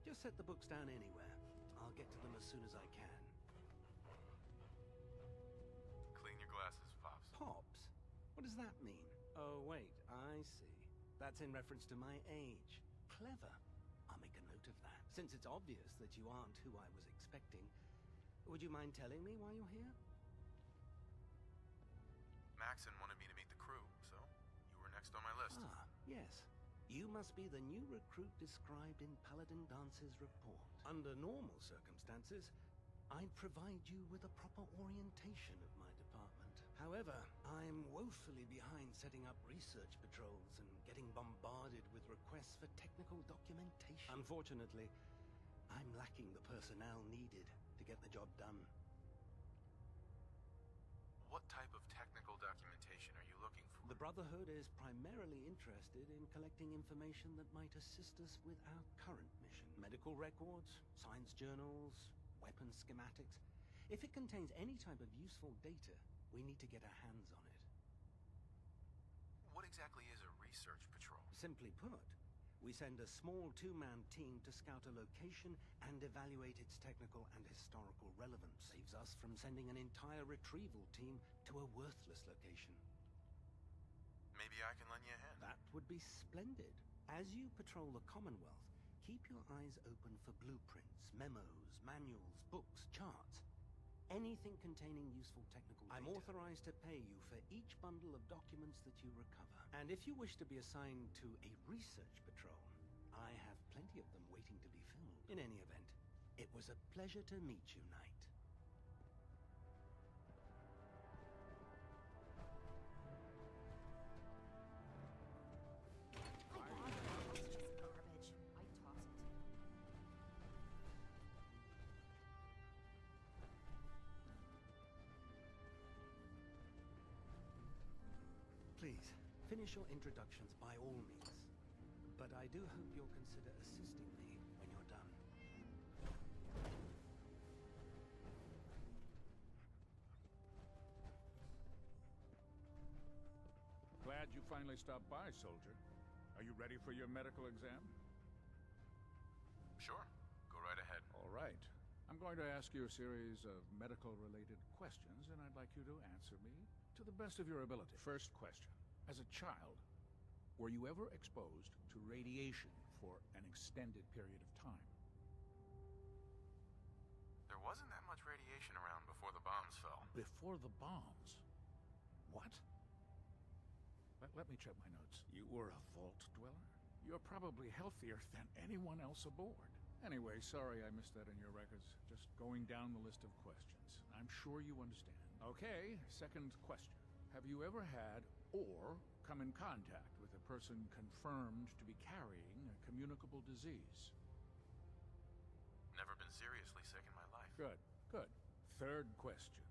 Just set the books down anywhere. I'll get to them as soon as I can. Clean your glasses, Pops. Pops? What does that mean? Oh, wait, I see. That's in reference to my age. Clever. I'll make a note of that. Since it's obvious that you aren't who I was expecting, would you mind telling me why you're here? Maxon wanted me to meet the crew, so you were next on my list. Ah, yes. You must be the new recruit described in Paladin Dance's report. Under normal circumstances, I'd provide you with a proper orientation of my department. However, I'm woefully behind setting up research patrols and getting bombarded with requests for technical documentation. Unfortunately, I'm lacking the personnel needed to get the job done. What type of technical documentation are you looking for? The Brotherhood is primarily interested in collecting information that might assist us with our current mission. Medical records, science journals, weapons schematics. If it contains any type of useful data, we need to get our hands on it. What exactly is a research patrol? Simply put, we send a small two-man team to scout a location and evaluate its technical and historical relevance. Saves us from sending an entire retrieval team to a worthless location. Maybe I can lend you a hand. That would be splendid. As you patrol the Commonwealth, keep your eyes open for blueprints, memos, manuals, books, charts. Anything containing useful technical data. I'm authorized to pay you for each bundle of documents that you recover. And if you wish to be assigned to a research patrol, I have plenty of them waiting to be filled. In any event, it was a pleasure to meet you, Knight. It's just garbage. I toss it. Please, finish your introductions by all means. But I do hope you'll consider assisting me when you're done. Glad you finally stopped by, soldier. Are you ready for your medical exam? Sure. Go right ahead. All right. I'm going to ask you a series of medical-related questions, and I'd like you to answer me to the best of your ability. First question. As a child, were you ever exposed to radiation for an extended period of time? There wasn't that much radiation around before the bombs fell. Before the bombs? What? Let me check my notes. You were a vault dweller? You're probably healthier than anyone else aboard. Anyway, sorry I missed that in your records. Just going down the list of questions. I'm sure you understand. Okay, second question. Have you ever had or come in contact with a person confirmed to be carrying a communicable disease? Never been seriously sick in my life. Good, good. Third question.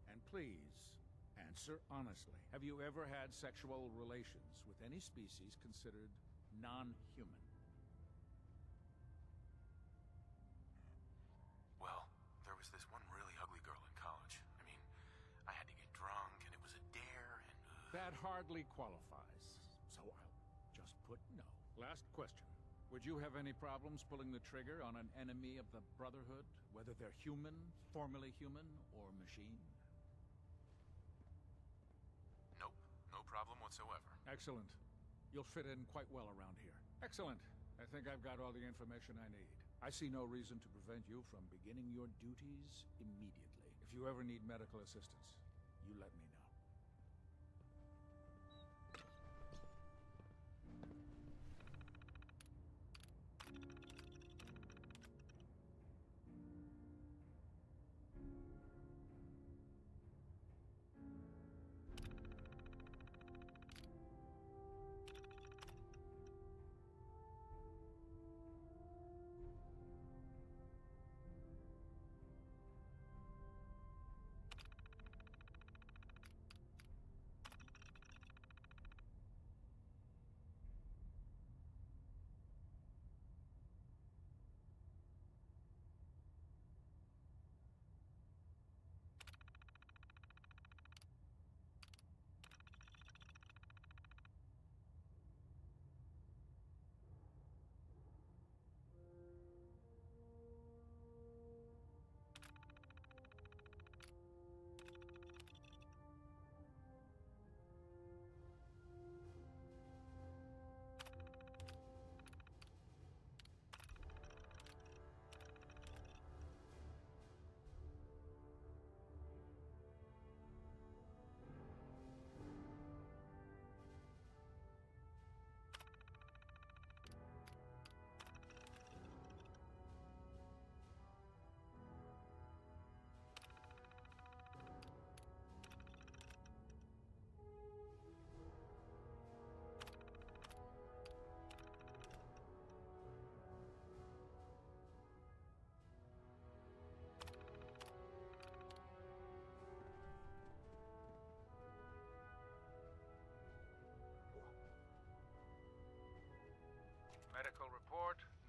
And please, answer honestly. Have you ever had sexual relations with any species considered non-human? Well, there was this one really ugly girl in college. I mean, I had to get drunk, and it was a dare, and... That hardly qualifies, so I'll just put no. Last question. Would you have any problems pulling the trigger on an enemy of the Brotherhood, whether they're human, formerly human, or machine? Nope. No problem whatsoever. Excellent. You'll fit in quite well around here. Excellent. I think I've got all the information I need. I see no reason to prevent you from beginning your duties immediately. If you ever need medical assistance, you let me know.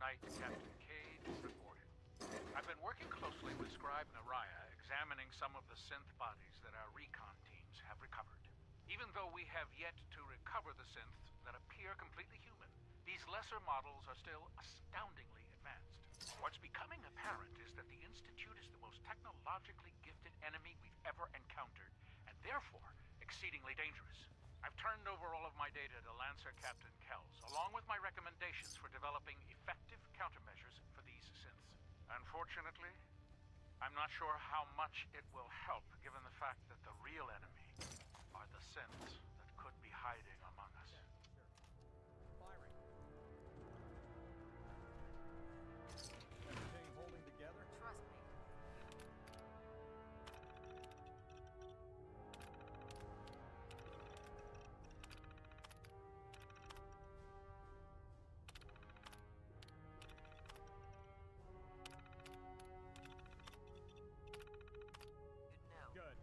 Night, Captain Cade reporting. I've been working closely with Scribe and Araya, examining some of the synth bodies that our recon teams have recovered. Even though we have yet to recover the synths that appear completely human, these lesser models are still astoundingly advanced. What's becoming apparent is that the Institute is the most technologically gifted enemy we've ever encountered, and therefore exceedingly dangerous. I've turned over all of my data to Lancer Captain Kells, along with my recommendations for developing effective countermeasures for these synths. Unfortunately, I'm not sure how much it will help, given the fact that the real enemy are the synths that could be hiding among us. Firing. Everything holding together? Trust me. Good know. Good.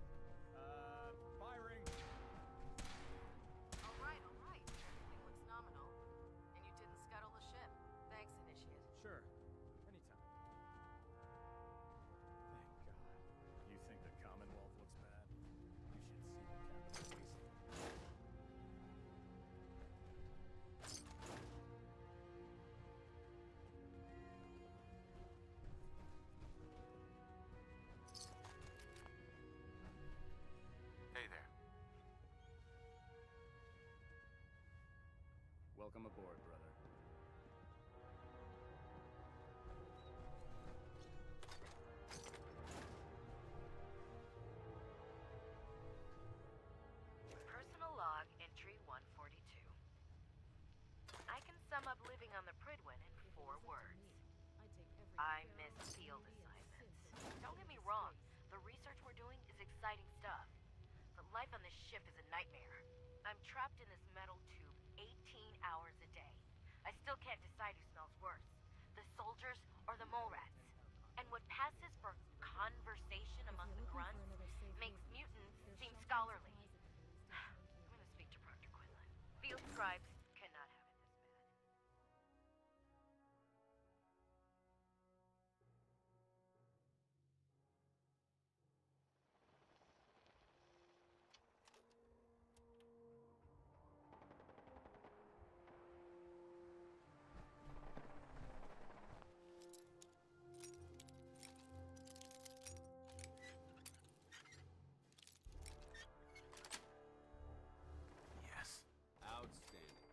Firing. All right, all right. Everything looks nominal. And you didn't scuttle the ship. Thanks, Initiate. Sure. Anytime. Thank God. You think the Commonwealth looks bad? You should see the Capitol wasting. Hey there. Welcome aboard, brother. Personal log entry 142. I can sum up living on the Pridwin in 4 words. I miss field assignments. Don't get me wrong, the research we're doing is exciting stuff. But life on this ship is a nightmare. I'm trapped in this metal tube 18 hours a day. I still can't decide who smells worse, the soldiers or the mole rats. And what passes for conversation among the grunts makes mutants seem scholarly. I'm gonna speak to Proctor Quinlan. Field scribes cannot have it this bad. Yes. Outstanding.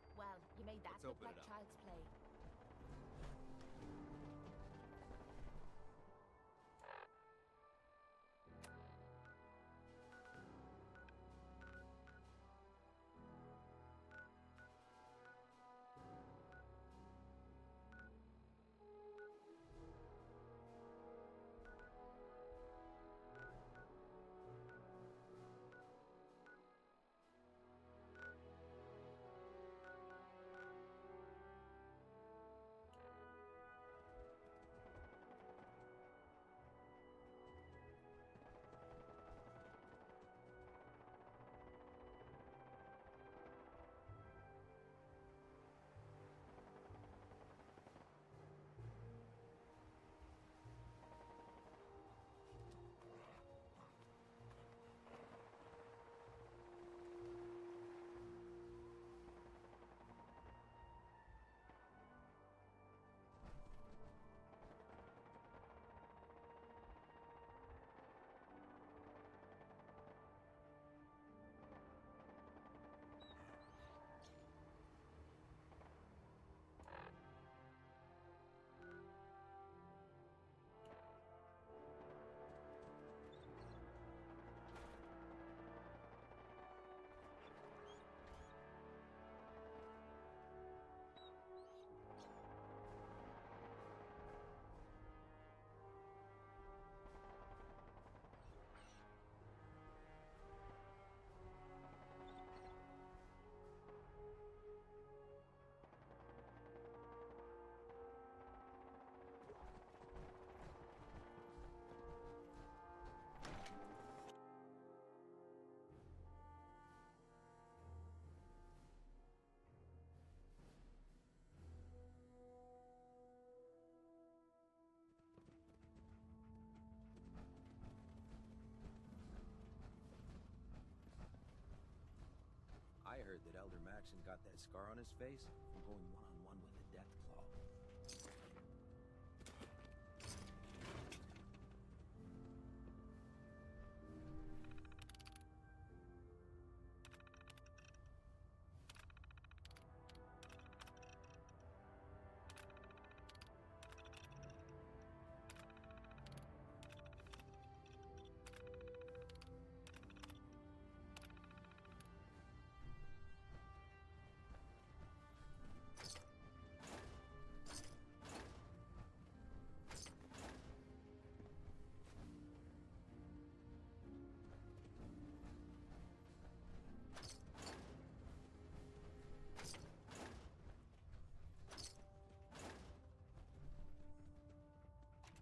Jackson got that scar on his face from going one-on-one with the Death Claw.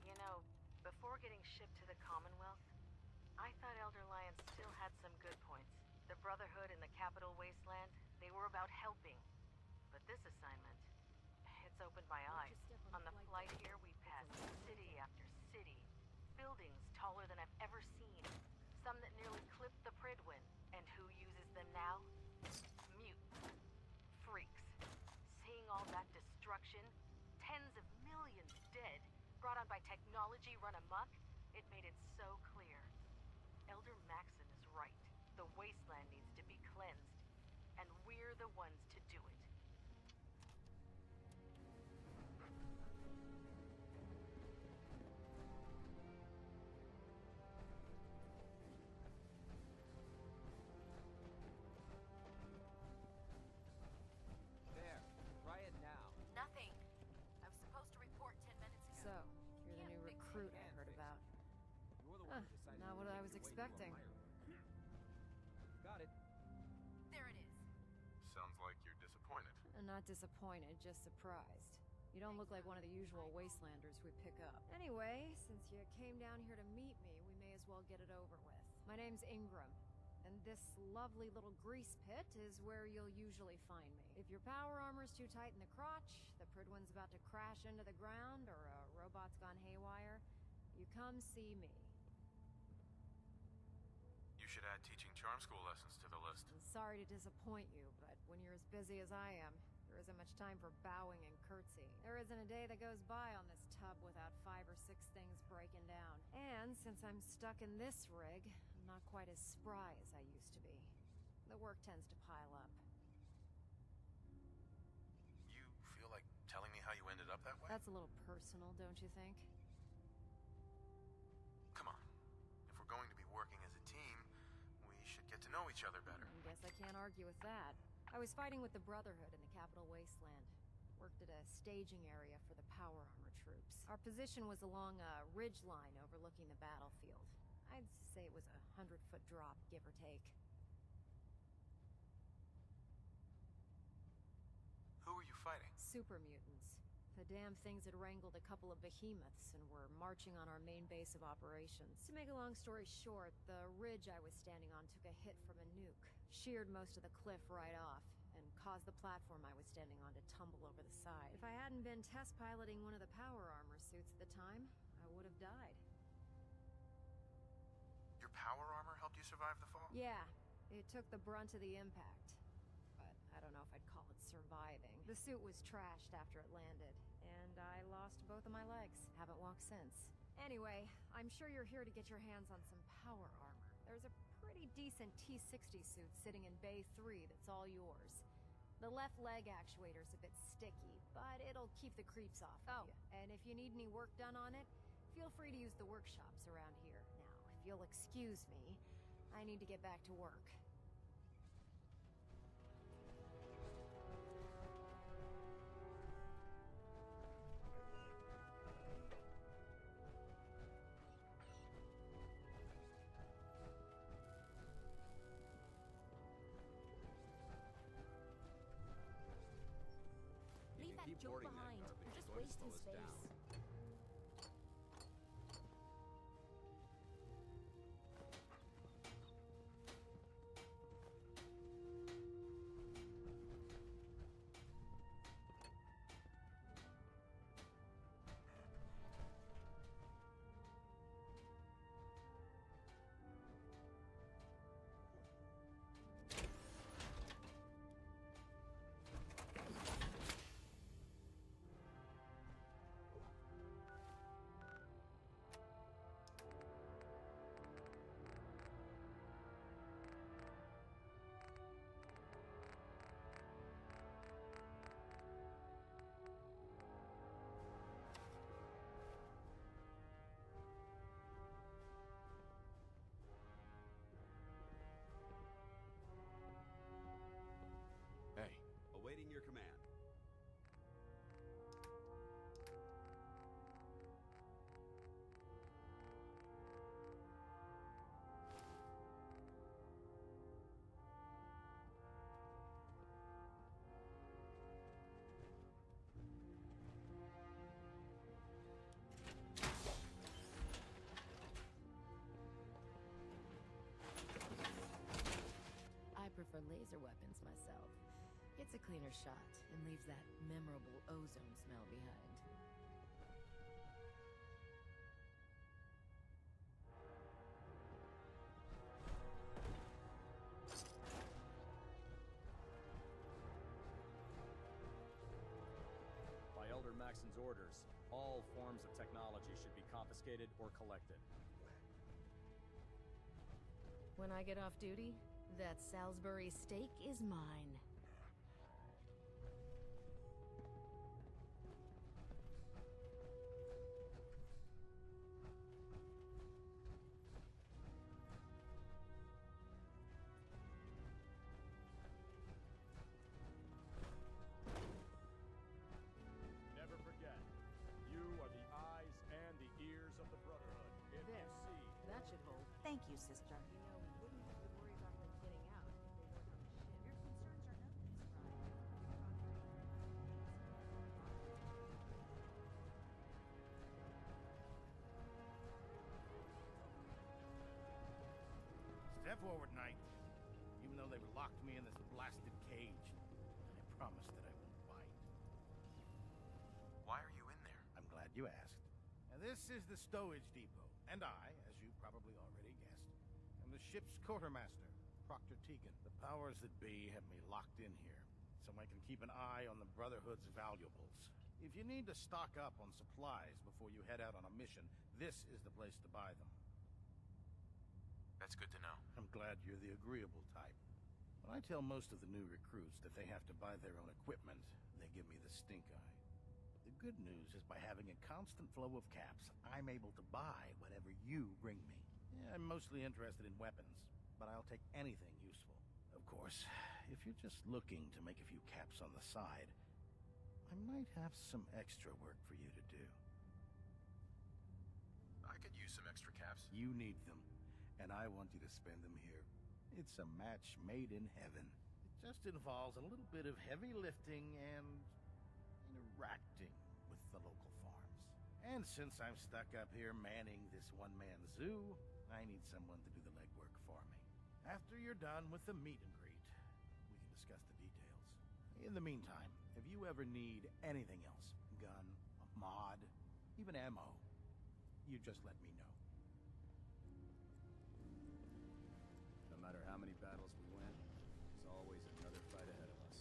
You know, before getting shipped to the Commonwealth, I thought Elder Lion still had some good points. The Brotherhood in the Capital Wasteland, they were about helping. But this assignment, it's opened my eyes. On the flight here, we passed city after city. Buildings taller than I've ever seen. Some that nearly clipped the Pridwin. And who uses them now? Mutants. Freaks. Seeing all that destruction, tens of millions dead, brought on by technology run amok, it made it so clear. Elder Maxon is right. The wasteland needs to be cleansed. And we're the ones to do it. There, try it now. Nothing. I was supposed to report 10 minutes ago. So, you're the new recruit I heard about. You're the one who decided Not to what I make was your way to expecting. Ohio. Got it. There it is. Sounds like you're disappointed. I'm not disappointed, just surprised. You don't look like one of the usual wastelanders we pick up. Anyway, since you came down here to meet me, we may as well get it over with. My name's Ingram, and this lovely little grease pit is where you'll usually find me. If your power armor's too tight in the crotch, the Pridwin's about to crash into the ground, or a robot's gone haywire, you come see me. You should add teaching charm school lessons to the list. I'm sorry to disappoint you, but when you're as busy as I am, there isn't much time for bowing and curtsying. There isn't a day that goes by on this tub without 5 or 6 things breaking down. And since I'm stuck in this rig, I'm not quite as spry as I used to be. The work tends to pile up. You feel like telling me how you ended up that way? That's a little personal, don't you think? Come on. If we're going to be working as a team, we should get to know each other better. I guess I can't argue with that. I was fighting with the Brotherhood in the Capital Wasteland. Worked at a staging area for the power armor troops. Our position was along a ridge line overlooking the battlefield. I'd say it was a 100-foot drop, give or take. Who were you fighting? Super mutants. The damn things had wrangled a couple of behemoths and were marching on our main base of operations. To make a long story short, the ridge I was standing on took a hit from a nuke. Sheared most of the cliff right off, and caused the platform I was standing on to tumble over the side. If I hadn't been test piloting one of the power armor suits at the time, I would have died. Your power armor helped you survive the fall? Yeah, it took the brunt of the impact. But I don't know if I'd call it surviving. The suit was trashed after it landed, and I lost both of my legs. Haven't walked since. Anyway, I'm sure you're here to get your hands on some power armor. There's a pretty decent T-60 suit sitting in Bay 3 that's all yours. The left leg actuator's a bit sticky, but it'll keep the creeps off of you. And if you need any work done on it, feel free to use the workshops around here. Now, if you'll excuse me, I need to get back to work. You can keep boarding that garbage. It's going to slow us down. It's a cleaner shot and leaves that memorable ozone smell behind. By Elder Maxon's orders, all forms of technology should be confiscated or collected. When I get off duty, that Salisbury steak is mine. Never forget, you are the eyes and the ears of the Brotherhood. If There. you see... That should hold. Thank you, sister. You know, we wouldn't have to worry about them getting out if they weren't on the ship. Your concerns are noted, Step forward, Knight. Even though they've locked me in this blasted cage, I promise that I won't bite. Why are you in there? I'm glad you asked. Now, this is the stowage depot, and I, as you probably already guessed, am the ship's quartermaster, Proctor Tegan. The powers that be have me locked in here, so I can keep an eye on the Brotherhood's valuables. If you need to stock up on supplies before you head out on a mission, this is the place to buy them. That's good to know. I'm glad you're the agreeable type. When I tell most of the new recruits that they have to buy their own equipment, they give me the stink eye. The good news is by having a constant flow of caps, I'm able to buy whatever you bring me. Yeah, I'm mostly interested in weapons, but I'll take anything useful. Of course, if you're just looking to make a few caps on the side, I might have some extra work for you to do. I could use some extra caps. You need them, and I want you to spend them here. It's a match made in heaven. It just involves a little bit of heavy lifting and interacting with the local farms. And since I'm stuck up here manning this one-man zoo, I need someone to do the legwork for me. After you're done with the meet and greet, we can discuss the details. In the meantime, if you ever need anything else, gun, a mod, even ammo, you just let me know. No matter how many battles we win, there's always another fight ahead of us.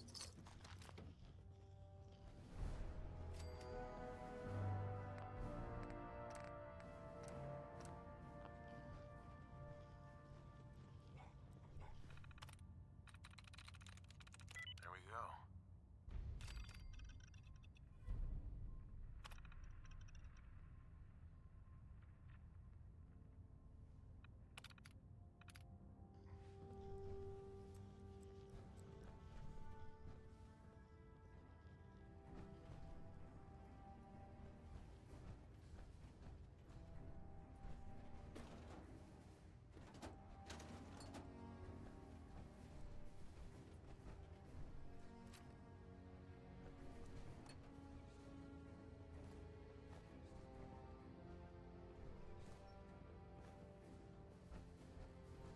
There we go.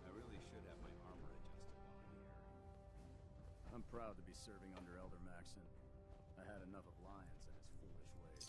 I really should have my armor adjusted while I'm here. I'm proud to be serving under Elder Maxon. I had enough of Lyons and his foolish ways.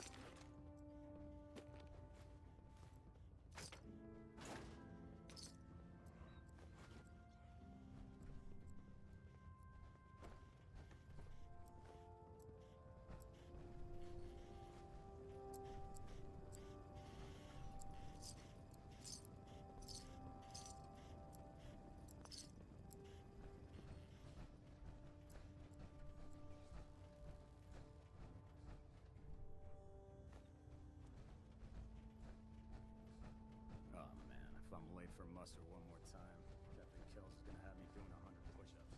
Oh man, if I'm late for muster one more time, Captain Kells is gonna have me doing 100 push-ups.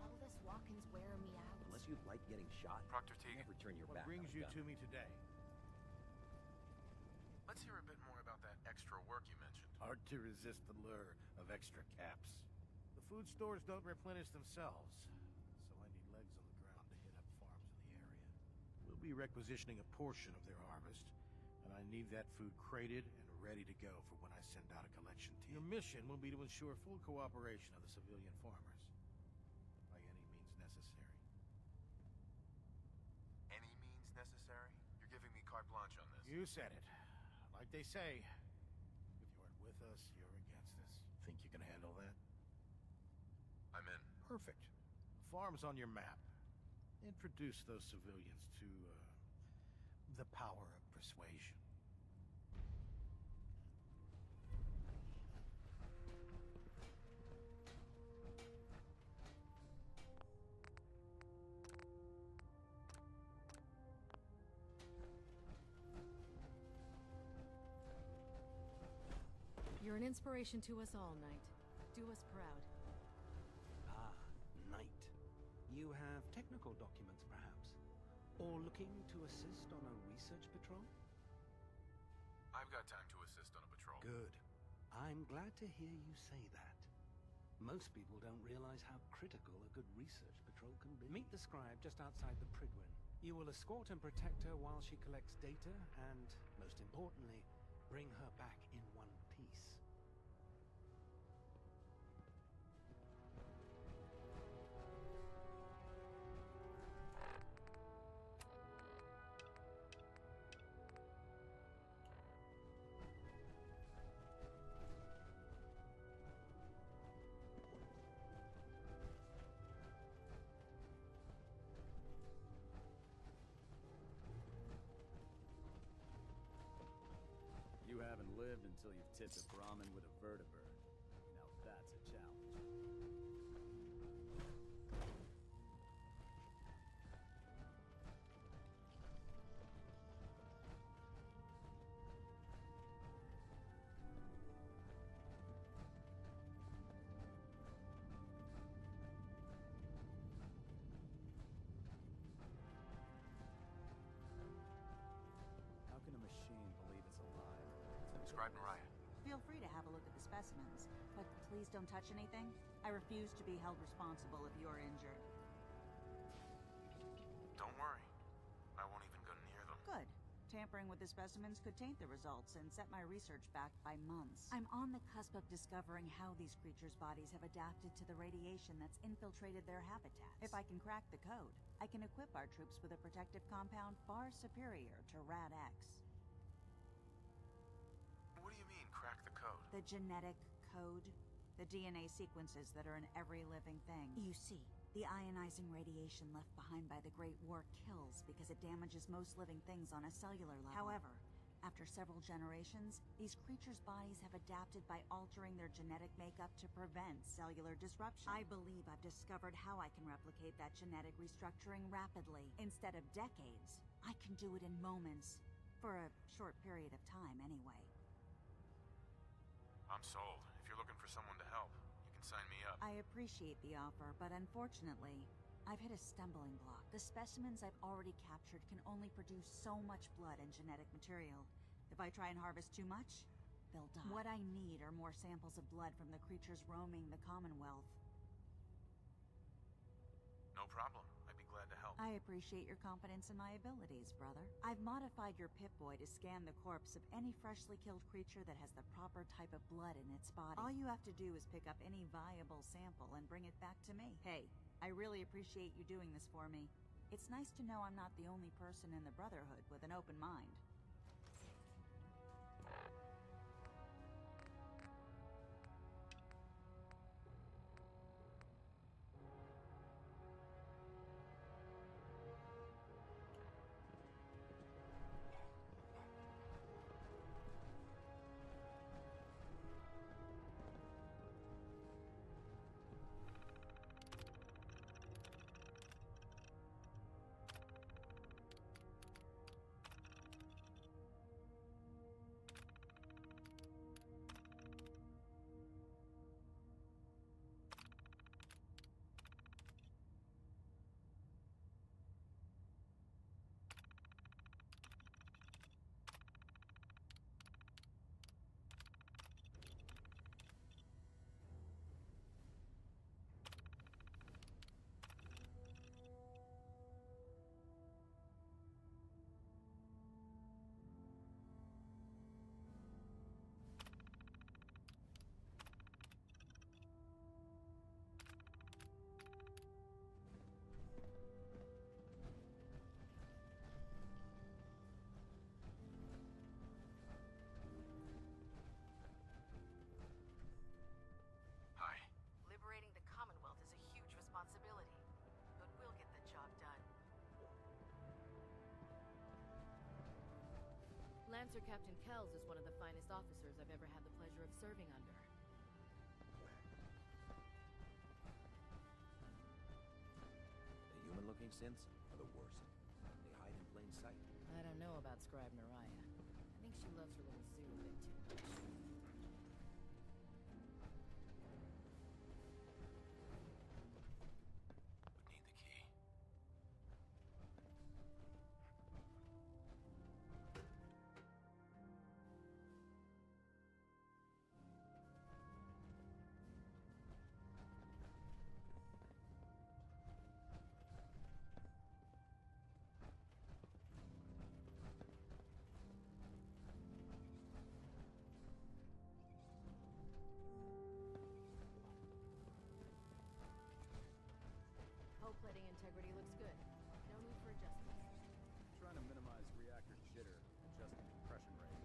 All this walking's wearing me out. Unless you like getting shot, Proctor Tegan. never turn your What back brings on a you gun. to me today? Let's hear a bit more about that extra work you mentioned. Hard to resist the lure of extra caps. The food stores don't replenish themselves, so I need legs on the ground to hit up farms in the area. We'll be requisitioning a portion of their harvest, and I need that food crated and ready to go for when I send out a collection team. Your mission will be to ensure full cooperation of the civilian farmers, by any means necessary. You said it. Like they say, if you aren't with us, you're against us. Think you can handle that? I'm in. Perfect. Farm's on your map. Introduce those civilians to, the power of persuasion. You're an inspiration to us all, Knight. Do us proud. Ah, Knight. You have technical documents, perhaps? Or looking to assist on a research patrol? I've got time to assist on a patrol. Good. I'm glad to hear you say that. Most people don't realize how critical a good research patrol can be. Meet the scribe just outside the Pridwin. You will escort and protect her while she collects data and, most importantly, bring her back in one piece. You haven't lived until you've tipped a Brahmin with a vertibird. Now that's a challenge. How can a machine believe it's alive? Scribe Mariah. Feel free to have a look at the specimens, but please don't touch anything. I refuse to be held responsible if you're injured. Don't worry. I won't even go near them. Good. Tampering with the specimens could taint the results and set my research back by months. I'm on the cusp of discovering how these creatures' bodies have adapted to the radiation that's infiltrated their habitats. If I can crack the code, I can equip our troops with a protective compound far superior to Rad-X. What do you mean, crack the code? The genetic code. The DNA sequences that are in every living thing. You see, the ionizing radiation left behind by the Great War kills because it damages most living things on a cellular level. However, after several generations, these creatures' bodies have adapted by altering their genetic makeup to prevent cellular disruption. I believe I've discovered how I can replicate that genetic restructuring rapidly. Instead of decades, I can do it in moments. For a short period of time, anyway. I'm sold. If you're looking for someone to help, you can sign me up. I appreciate the offer, but unfortunately, I've hit a stumbling block. The specimens I've already captured can only produce so much blood and genetic material. If I try and harvest too much, they'll die. What I need are more samples of blood from the creatures roaming the Commonwealth. No problem. I'd be glad to help. I appreciate your confidence in my abilities, brother. I've modified your Pip-Boy to scan the corpse of any freshly killed creature that has the proper type of blood in its body. All you have to do is pick up any viable sample and bring it back to me. Hey, I really appreciate you doing this for me. It's nice to know I'm not the only person in the Brotherhood with an open mind. Lancer Captain Kells is one of the finest officers I've ever had the pleasure of serving under. The human-looking synths are the worst. They hide in plain sight. I don't know about Scribe Mariah. I think she loves her little zoo a bit too much. Need the key. Hull plating integrity looks good. No need for adjustments. Trying to minimize reactor jitter, adjusting compression rate.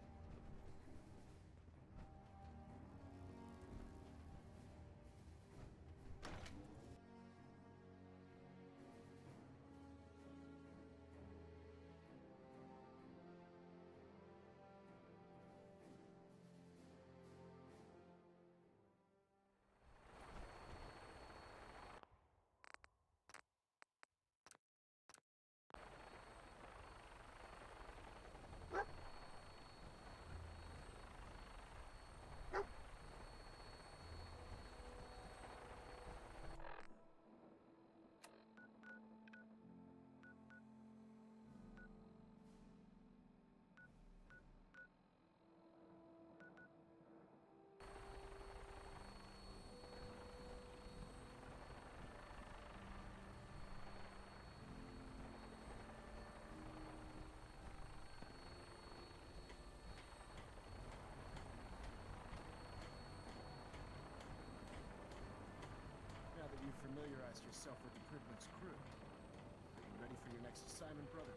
Now that you've familiarized yourself with the Pridman's crew, are you ready for your next assignment, brother?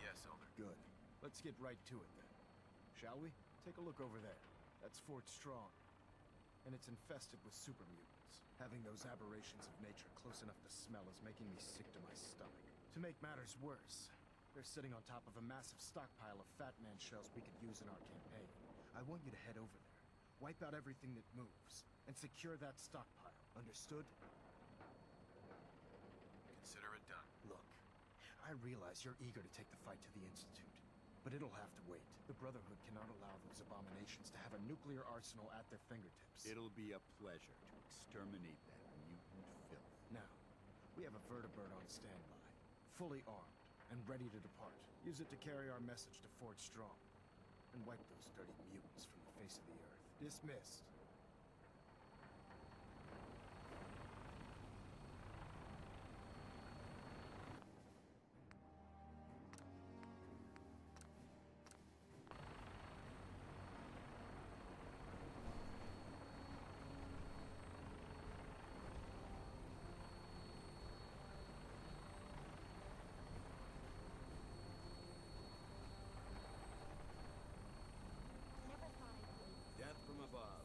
Yes, Elder. Good. Let's get right to it then. Shall we? Take a look over there. That's Fort Strong. And it's infested with super mutants. Having those aberrations of nature close enough to smell is making me sick to my stomach. To make matters worse, they're sitting on top of a massive stockpile of Fat Man shells we could use in our campaign. I want you to head over there, wipe out everything that moves, and secure that stockpile. Understood? Consider it done. Look, I realize you're eager to take the fight to the Institute, but it'll have to wait. The Brotherhood cannot allow those abominations to have a nuclear arsenal at their fingertips. It'll be a pleasure to exterminate that mutant filth. Now, we have a vertibird on standby, fully armed, and ready to depart. Use it to carry our message to Fort Strong, and wipe those dirty mutants from the face of the earth. Dismissed. Death from above.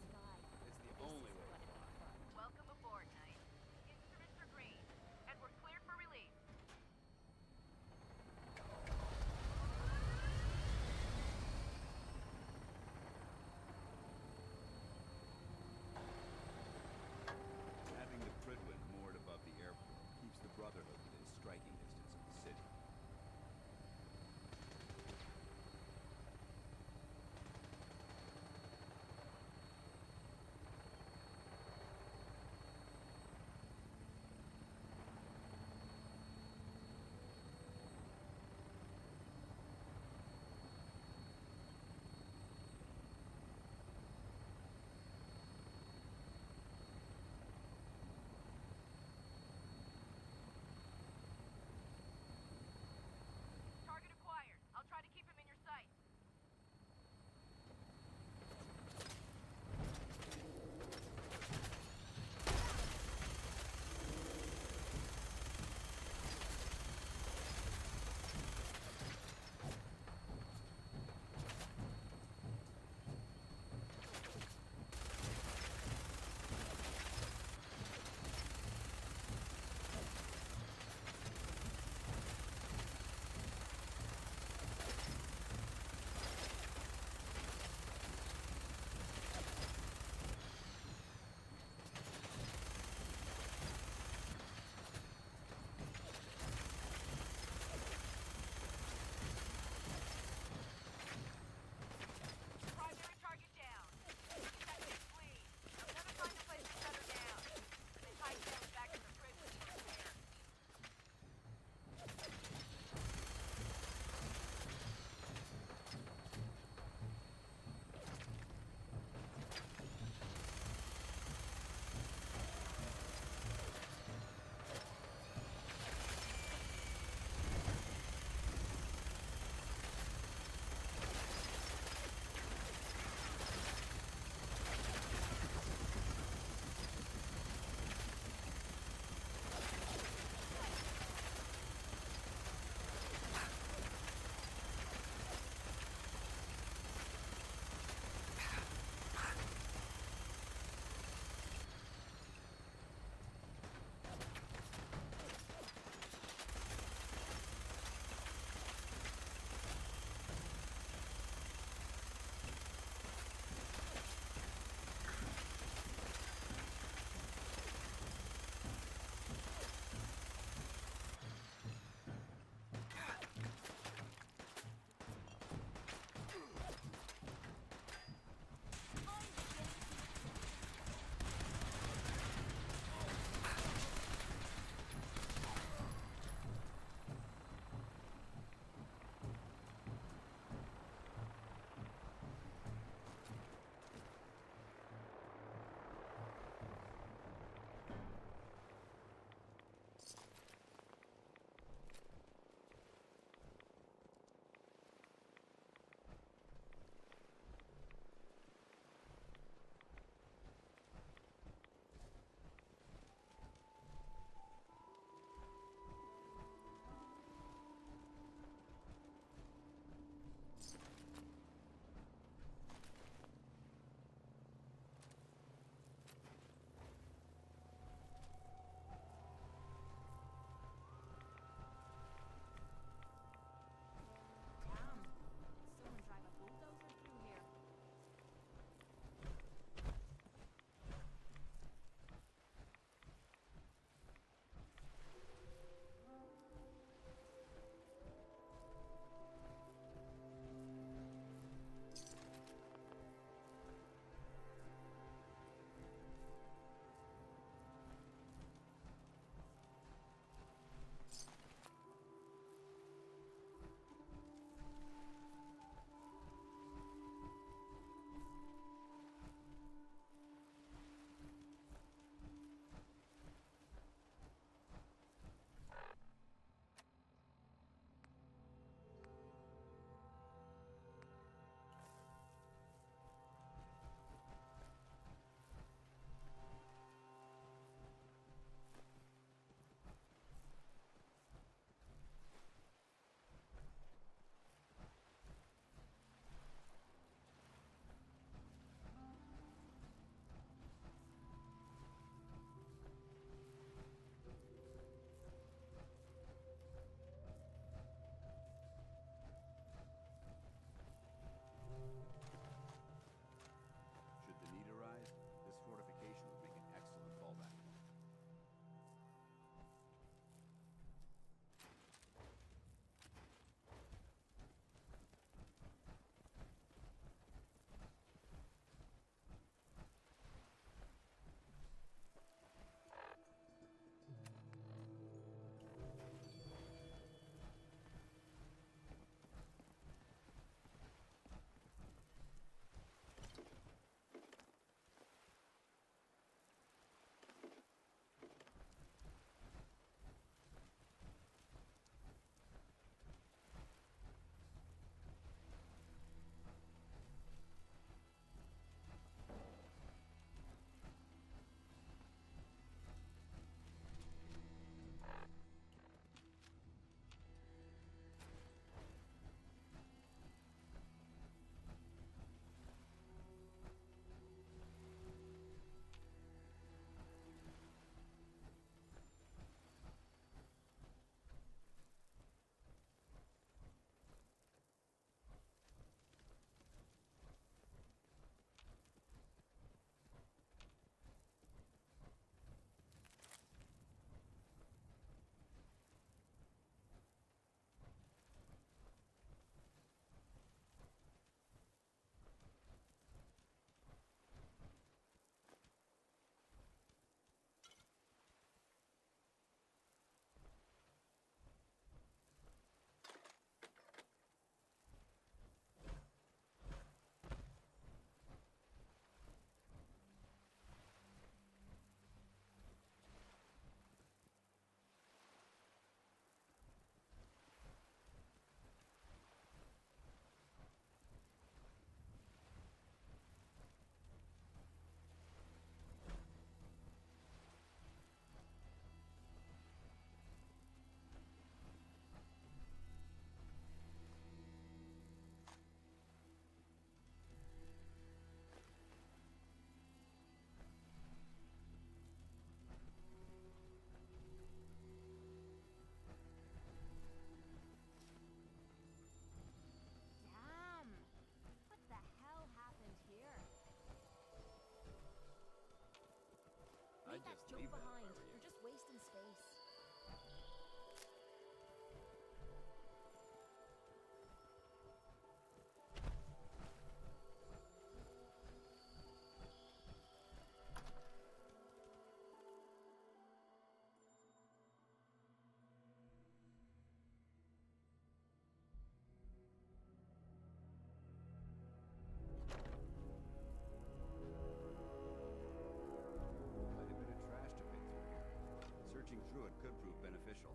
leave that junk behind. You're just wasting space. Searching through it could prove beneficial.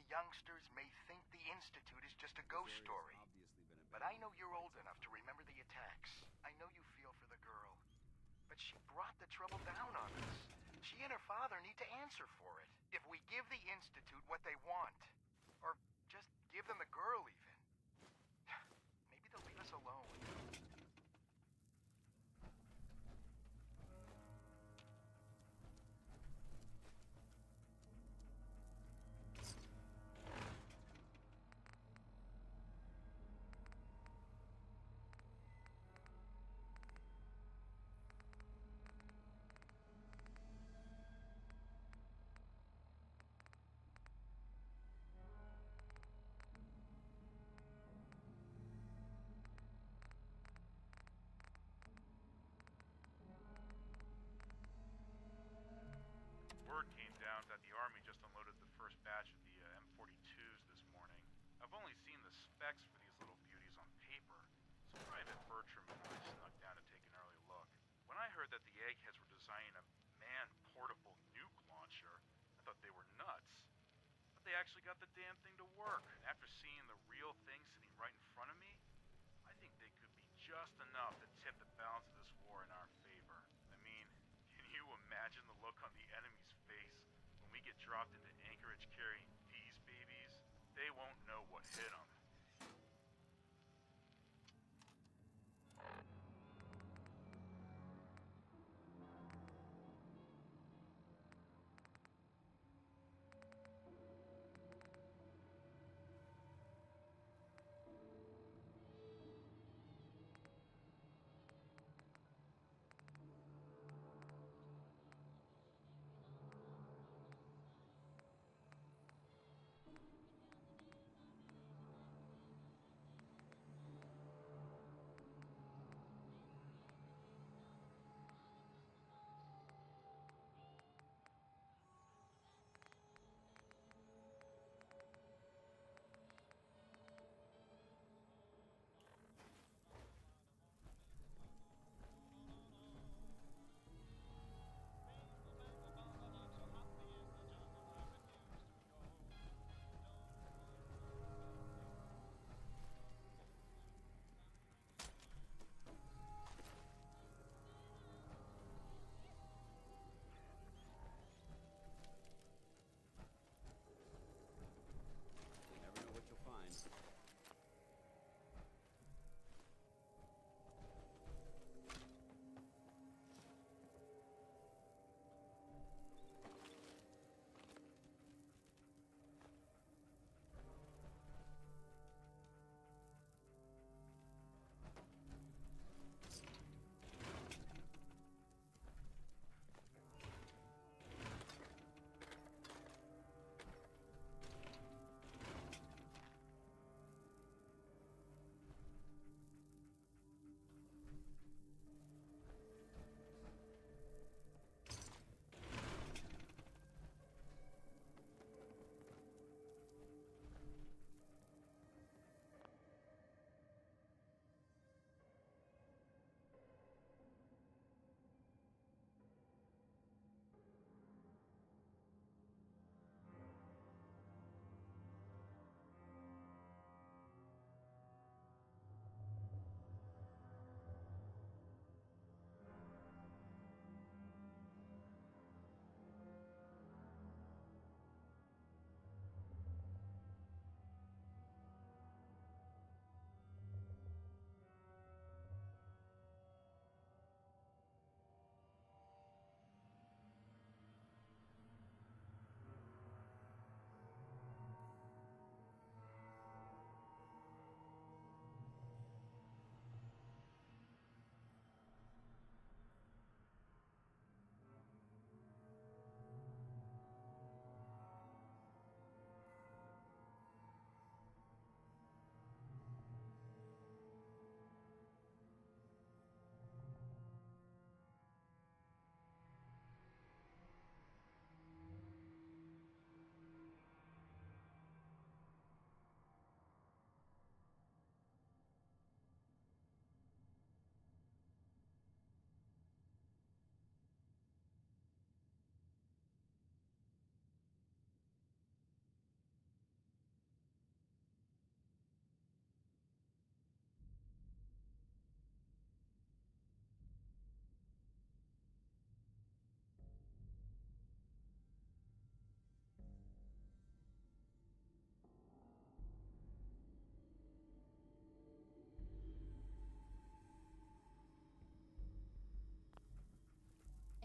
Youngsters may think the Institute is just a ghost story. But I know you're old enough to remember the attacks. I know you feel for the girl. But she brought the trouble down on us. She and her father need to answer for it. If we give the Institute what they want, or just give them the girl even, maybe they'll leave us alone. word came down that the Army just unloaded the first batch of the M42s this morning. I've only seen the specs for these little beauties on paper, so Private Bertram and I snuck down to take an early look. When I heard that the eggheads were designing a man-portable nuke launcher, I thought they were nuts. But they actually got the damn thing to work. And after seeing the real thing sitting right in front of me, I think they could be just enough to tip the balance of this war in our favor. I mean, can you imagine the look on the enemy's face when we get dropped into Anchorage carrying these babies? They won't know what hit them.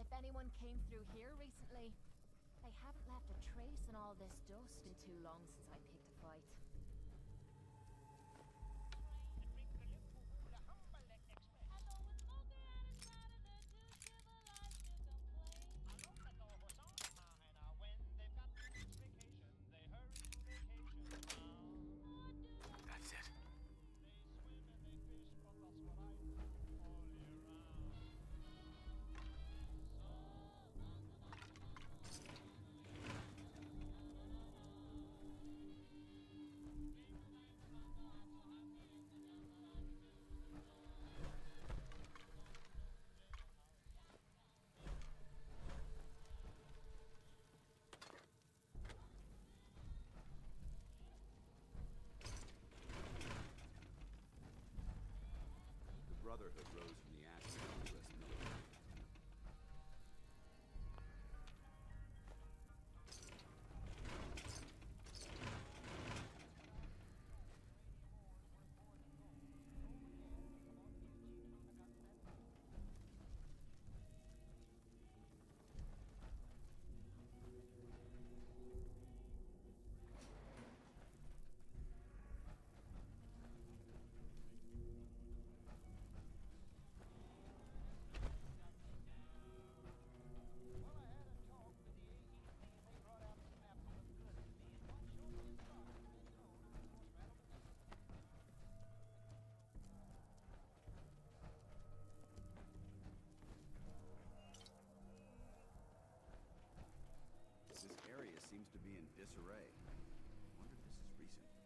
If anyone came through here recently, they haven't left a trace in all this dust. Been too long since I picked a fight. That's it. Brotherhood rose from the ashes of the U.S. military. This area seems to be in disarray. I wonder if this is recent.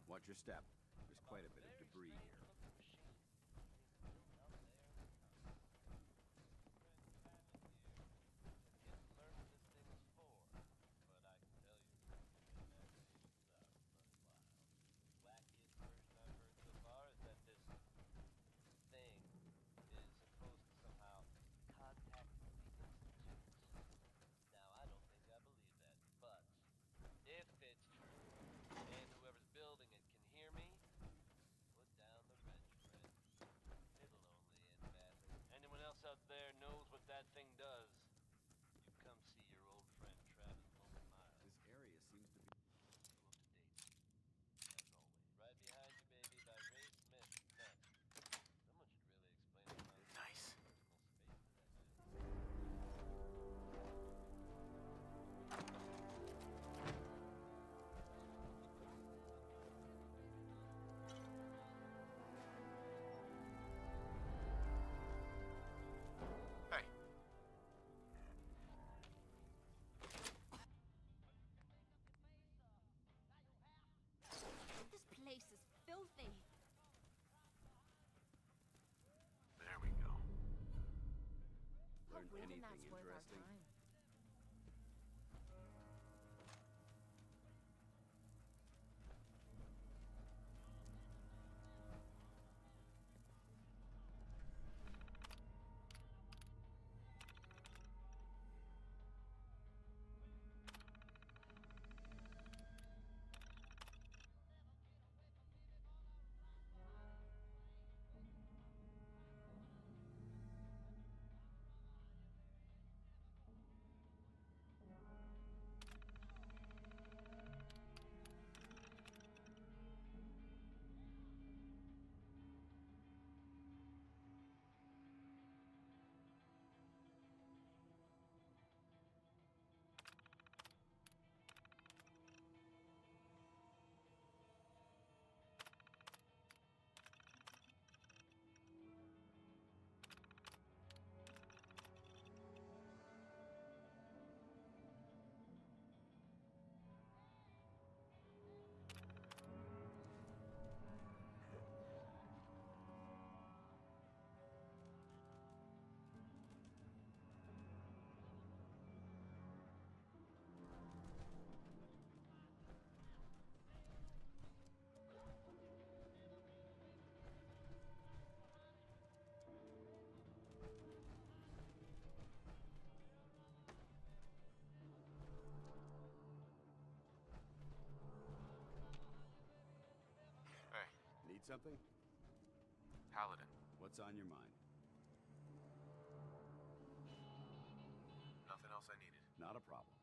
Watch your step. There's quite a bit of debris here. something? Paladin. What's on your mind? Nothing else I needed. Not a problem.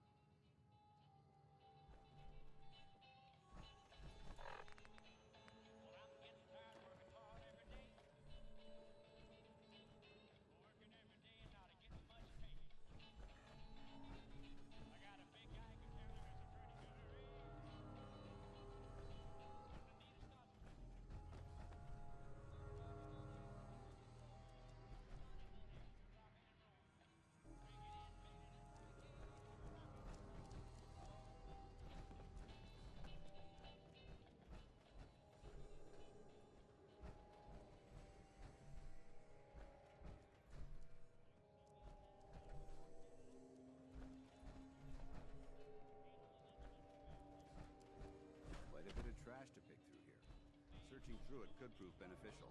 Quite a bit of trash to pick through here. Searching through it could prove beneficial.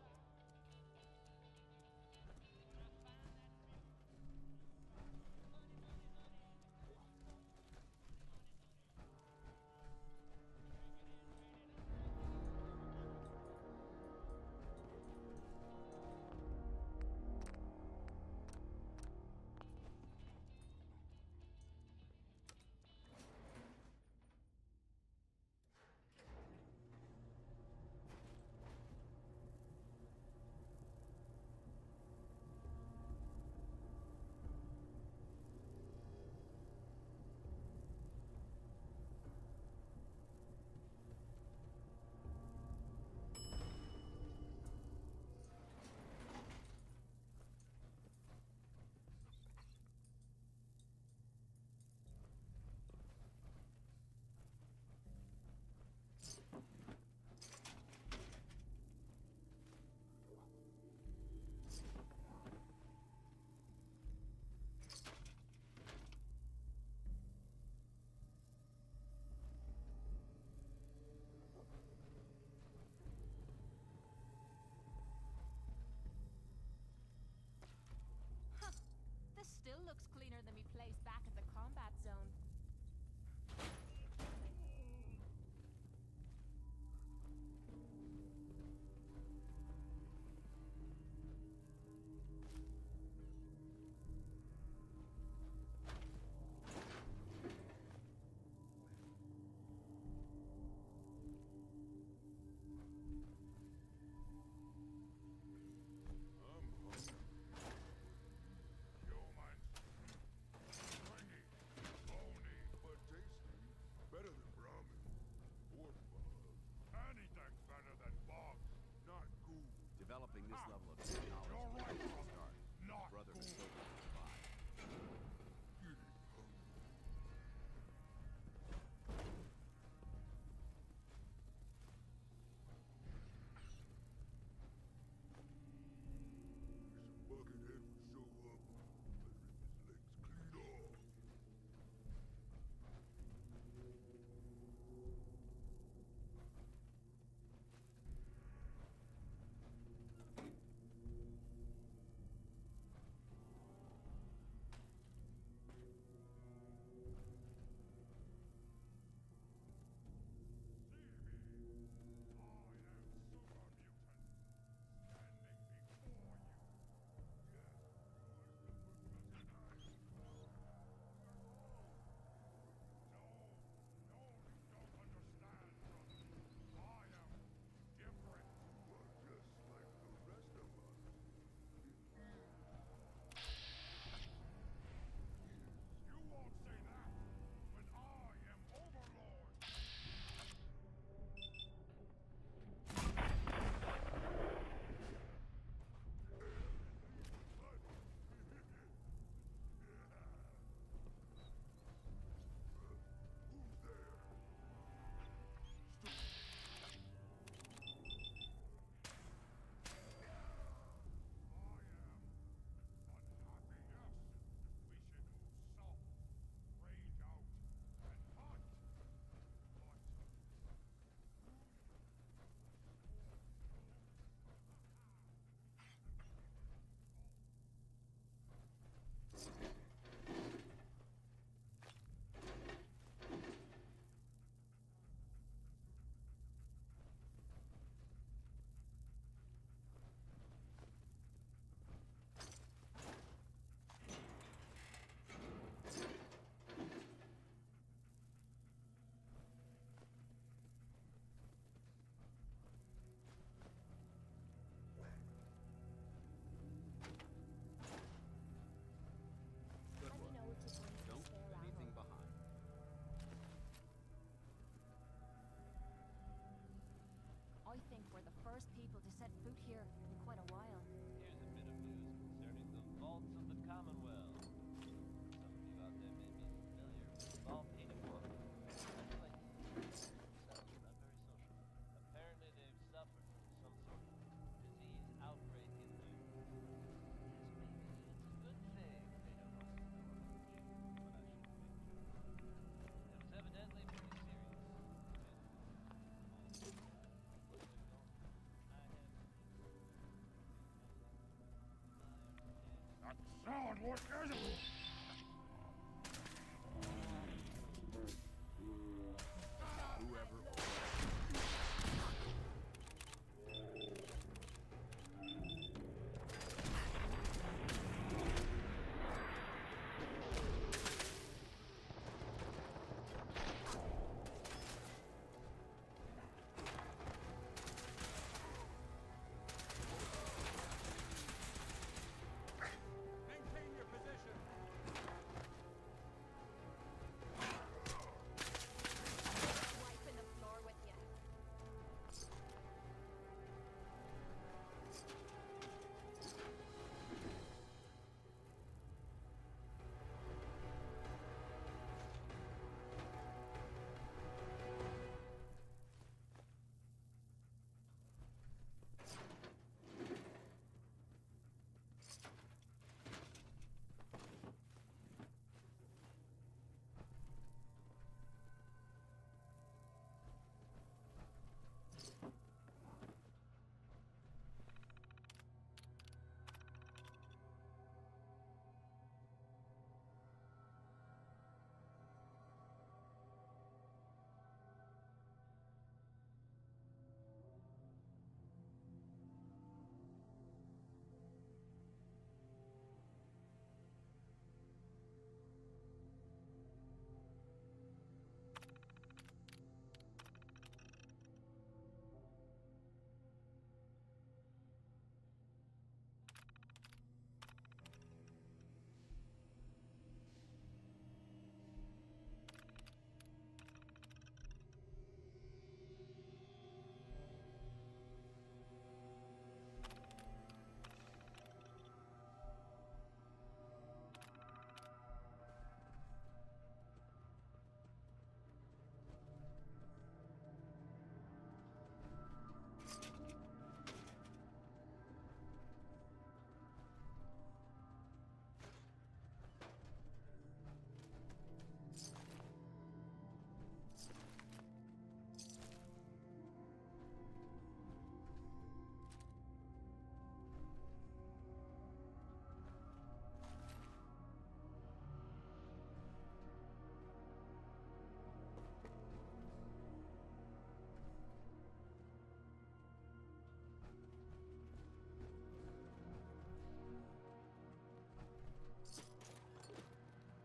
food here in quite a while. Here's a bit of news concerning the vaults of the Commonwealth. Some of you out there may be familiar with vault 81. Sounds not very social. Apparently they've suffered from some sort of disease outbreak in there. Yes, maybe it's a good thing they don't open the door much, but I shouldn't make jokes. It was evidently pretty serious. Sound, what is it? Wiping the floor with you.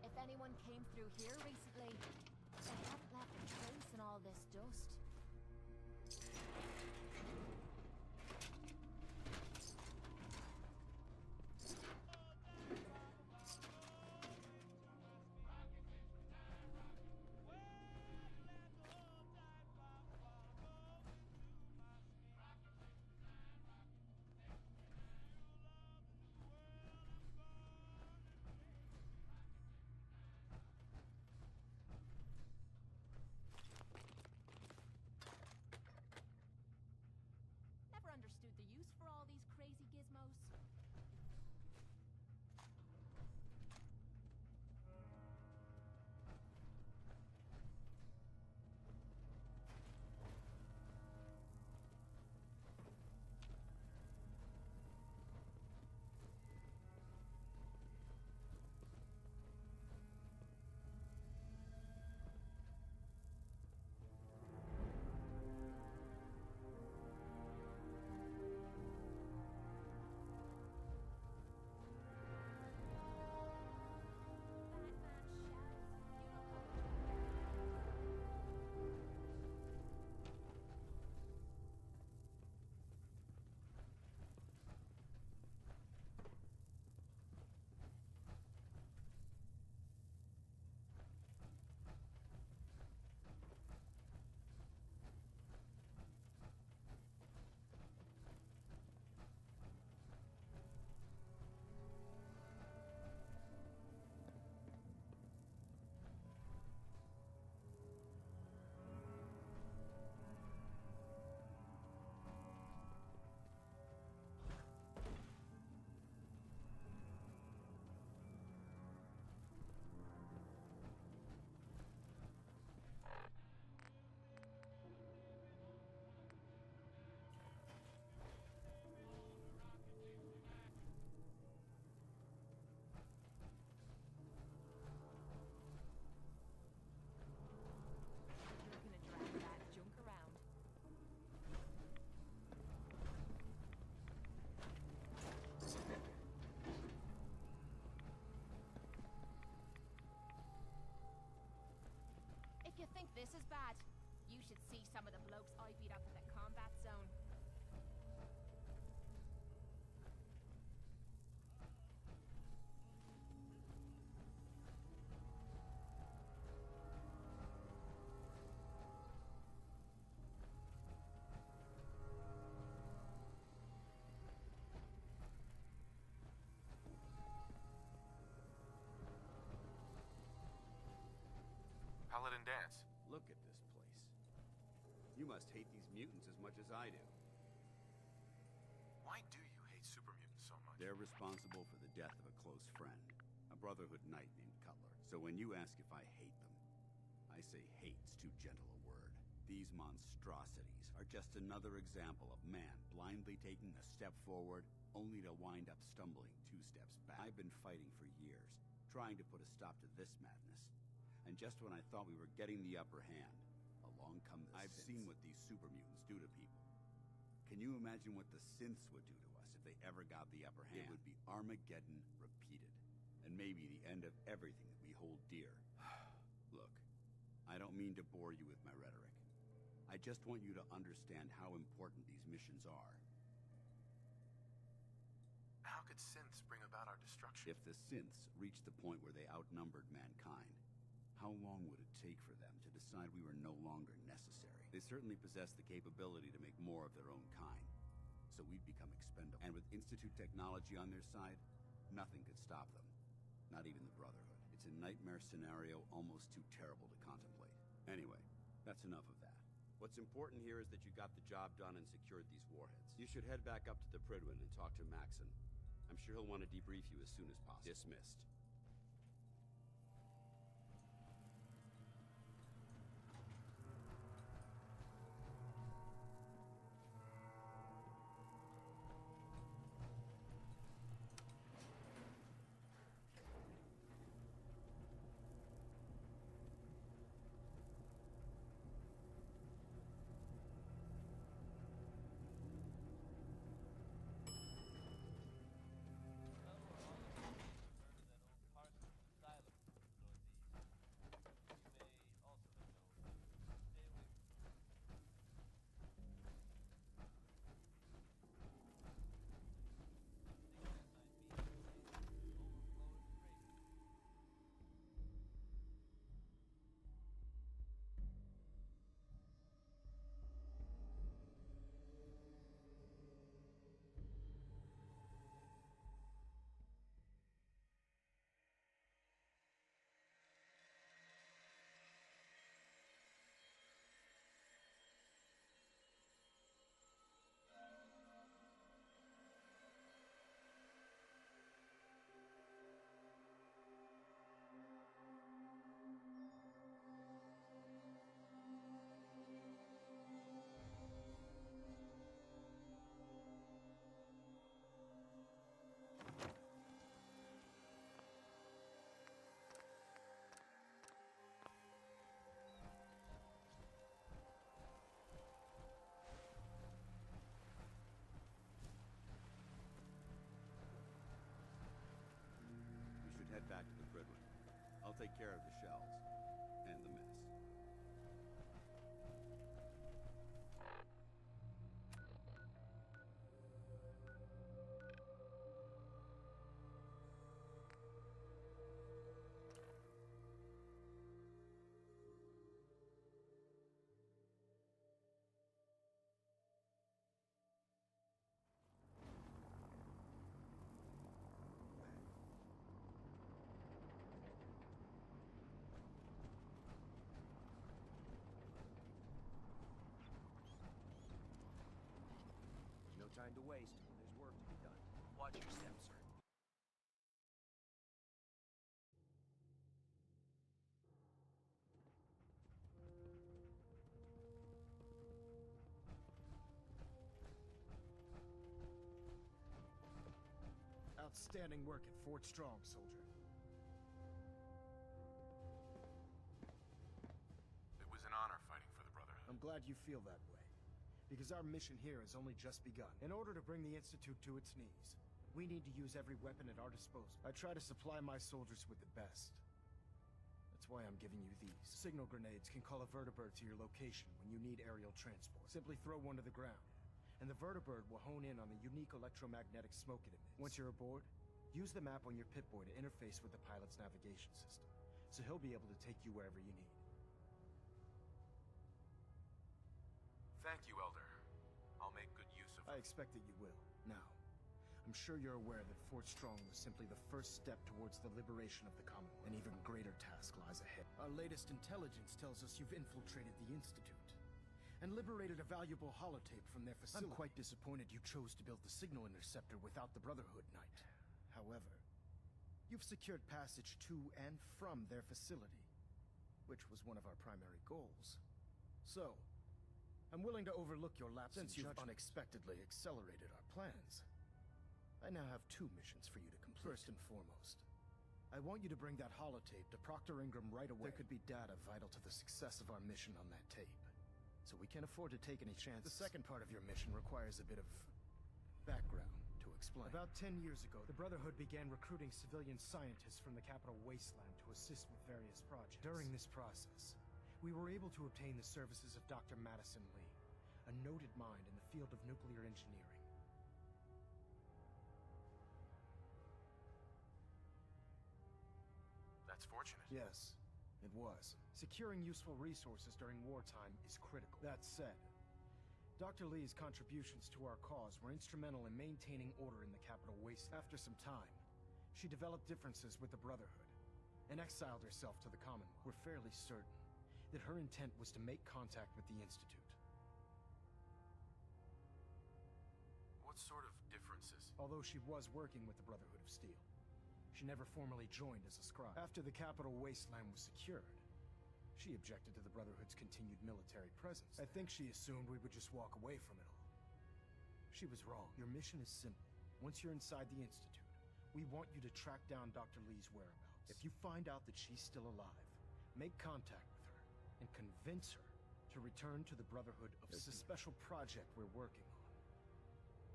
If anyone came through here recently, they haven't left a trace in all this dust. You think this is bad? You should see some of the blokes I beat up in the combat zone. Paladin dance. Look at this place. You must hate these mutants as much as I do. Why do you hate super mutants so much? They're responsible for the death of a close friend, a Brotherhood knight named Cutler. So when you ask if I hate them, I say hate's too gentle a word. These monstrosities are just another example of man blindly taking a step forward, only to wind up stumbling 2 steps back. I've been fighting for years, trying to put a stop to this madness. And just when I thought we were getting the upper hand, along come the I've seen what these super mutants do to people. Can you imagine what the synths would do to us if they ever got the upper hand? It would be Armageddon repeated, and maybe the end of everything that we hold dear. Look, I don't mean to bore you with my rhetoric. I just want you to understand how important these missions are. How could synths bring about our destruction? If the synths reached the point where they outnumbered mankind, how long would it take for them to decide we were no longer necessary? They certainly possess the capability to make more of their own kind, so we'd become expendable. And with Institute technology on their side, nothing could stop them. Not even the Brotherhood. It's a nightmare scenario almost too terrible to contemplate. Anyway, that's enough of that. What's important here is that you got the job done and secured these warheads. You should head back up to the Prydwen and talk to Maxon. I'm sure he'll want to debrief you as soon as possible. Dismissed. Head back to the Prydwen. I'll take care of the shells and the mess. Time to waste. There's work to be done. Watch your steps, sir. Outstanding work at Fort Strong, soldier. It was an honor fighting for the Brotherhood. I'm glad you feel that way. Because our mission here has only just begun. In order to bring the Institute to its knees, we need to use every weapon at our disposal. I try to supply my soldiers with the best. That's That's why I'm giving you these. Signal grenades can call a vertibird to your location when you need aerial transport. Simply throw one to the ground, and the vertibird will hone in on the unique electromagnetic smoke it emits. Once you're aboard, use the map on your Pip-Boy to interface with the pilot's navigation system, so he'll be able to take you wherever you need. Thank you, Elder. I'll make good use of it. I expect that you will. Now, I'm sure you're aware that Fort Strong was simply the first step towards the liberation of the Commonwealth. An even greater task lies ahead. Our latest intelligence tells us you've infiltrated the Institute and liberated a valuable holotape from their facility. I'm quite disappointed you chose to build the signal interceptor without the Brotherhood Knight. However, you've secured passage to and from their facility, which was one of our primary goals. So, I'm willing to overlook your lapse since you've unexpectedly accelerated our plans. I now have 2 missions for you to complete. First and foremost, I want you to bring that holotape to Proctor Ingram right away. There could be data vital to the success of our mission on that tape, so we can't afford to take any chances. The second part of your mission requires a bit of background to explain. About 10 years ago, the Brotherhood began recruiting civilian scientists from the capital wasteland to assist with various projects. During this process, we were able to obtain the services of Dr. Madison Lee, a noted mind in the field of nuclear engineering. That's fortunate. Yes, it was. Securing useful resources during wartime is critical. That said, Dr. Lee's contributions to our cause were instrumental in maintaining order in the capital waste. After some time, she developed differences with the Brotherhood and exiled herself to the Commonwealth. We're fairly certain that her intent was to make contact with the Institute. What sort of differences? Although she was working with the Brotherhood of Steel, she never formally joined as a scribe. After the capital wasteland was secured, she objected to the Brotherhood's continued military presence. I think she assumed we would just walk away from it all. She was wrong. Your mission is simple. Once you're inside the Institute, we want you to track down Dr. Lee's whereabouts. If you find out that she's still alive, make contact with her and convince her to return to the Brotherhood of Steel. It's a special project we're working on,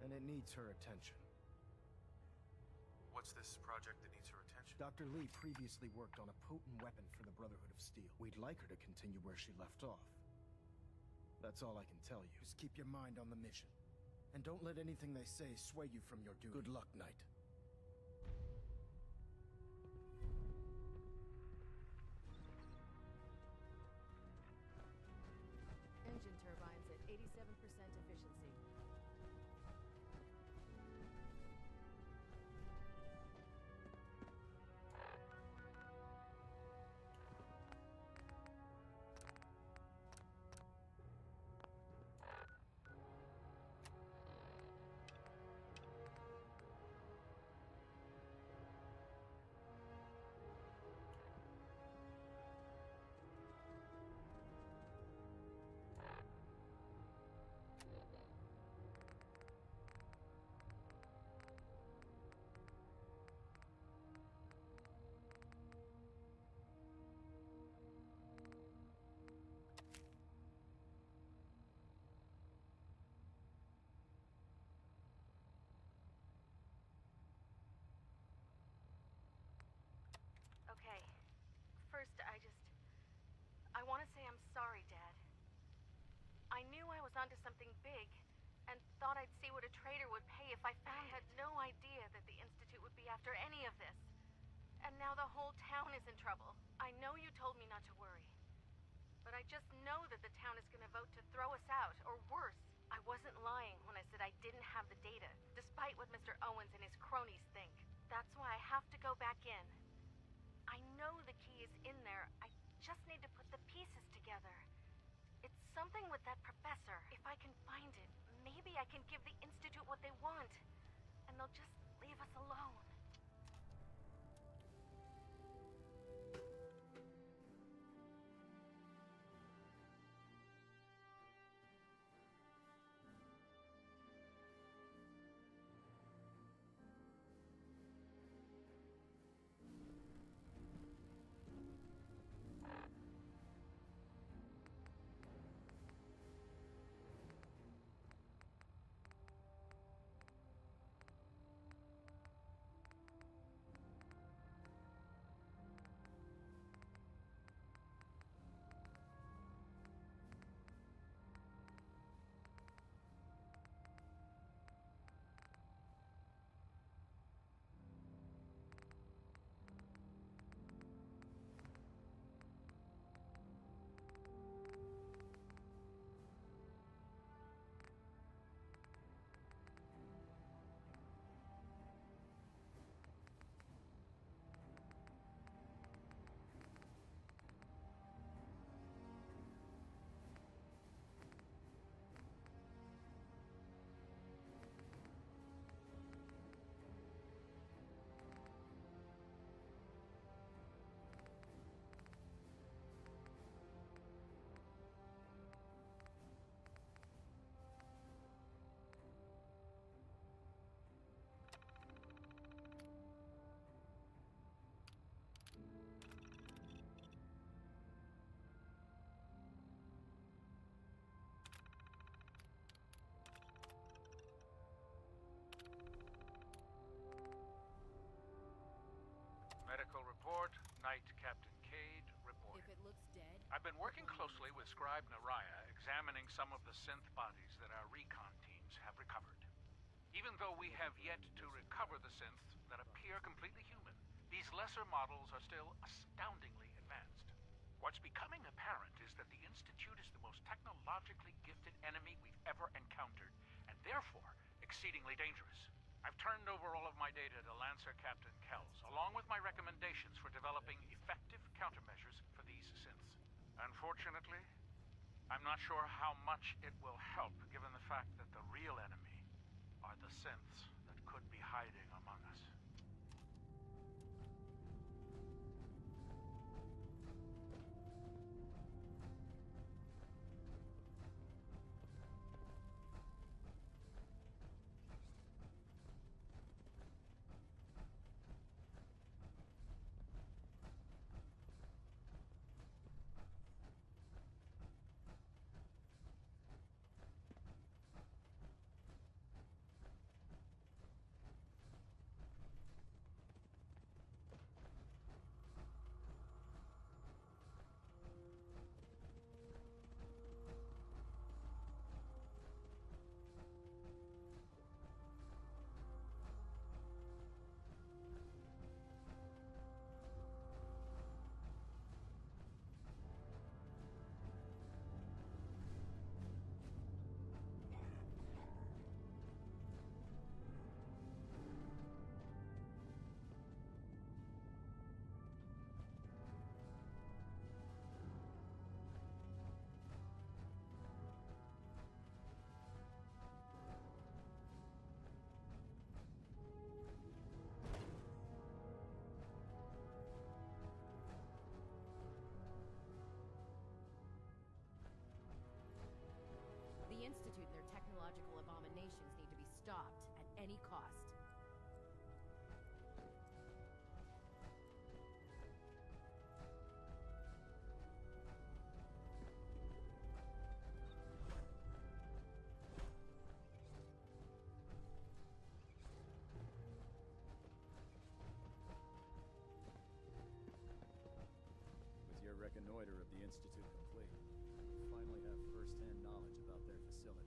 and it needs her attention. What's this project that needs her attention? Dr. Lee previously worked on a potent weapon for the Brotherhood of Steel. We'd like her to continue where she left off. That's all I can tell you. Just keep your mind on the mission, and don't let anything they say sway you from your duty. Good luck, Knight. Engine turbines at 87% efficiency. Okay. First, I want to say I'm sorry, Dad. I knew I was onto something big, and thought I'd see what a traitor would pay if I found. I had no idea that the Institute would be after any of this. And now the whole town is in trouble. I know you told me not to worry. But I just know that the town is gonna vote to throw us out, or worse. I wasn't lying when I said I didn't have the data, despite what Mr. Owens and his cronies think. That's why I have to go back in. I know the key is in there. I just need to put the pieces together. It's something with that professor. If I can find it, maybe I can give the Institute what they want. And they'll just leave us alone. dead? I've been working closely with Scribe Naraya, examining some of the synth bodies that our recon teams have recovered. Even though we have yet to recover the synths that appear completely human, these lesser models are still astoundingly advanced. What's becoming apparent is that the Institute is the most technologically gifted enemy we've ever encountered, and therefore exceedingly dangerous. I've turned over all of my data to Lancer Captain Kells, along with my recommendations for developing effective countermeasures for these synths. Unfortunately, I'm not sure how much it will help, given the fact that the real enemy are the synths that could be hiding among us. The Institute and their technological abominations need to be stopped at any cost. With your reconnoiter of the Institute complete, you finally have first-hand knowledge about their facility.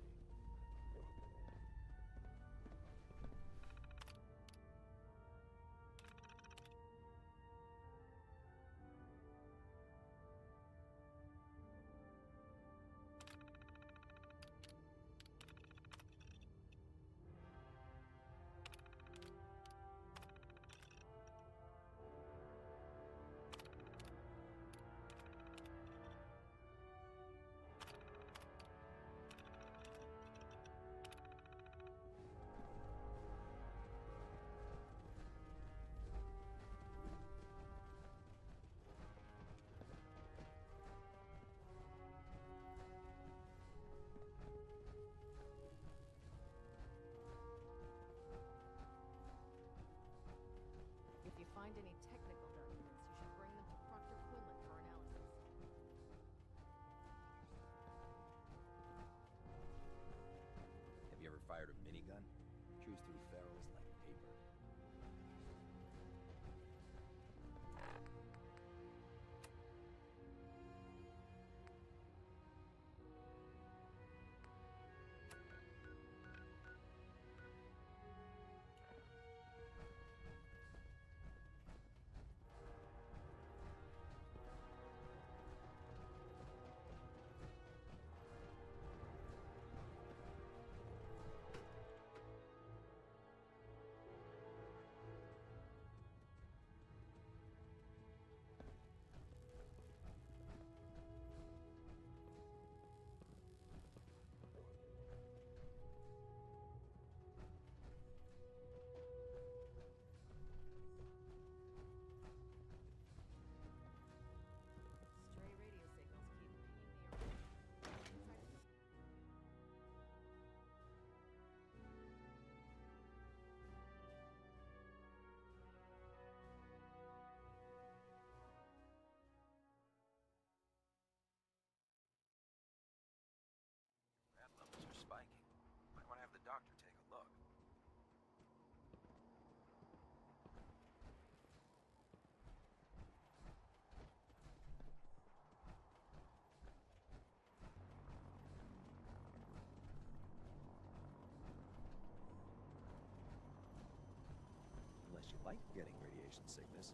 like getting radiation sickness,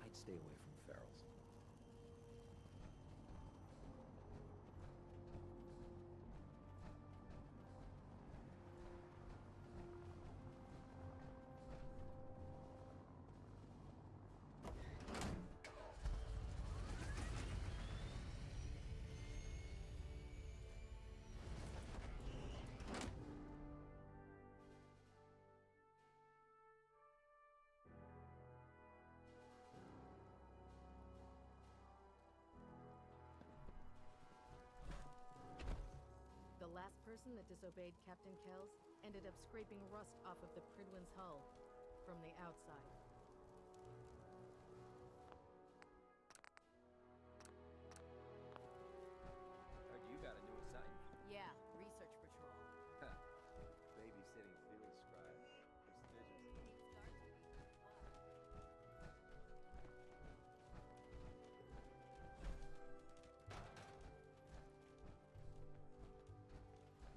I'd stay away from ferals. The last person that disobeyed Captain Kells ended up scraping rust off of the Pridwin's hull from the outside. Heard you got a new assignment. Yeah, research patrol. Babysitting field scribe. Prestigious.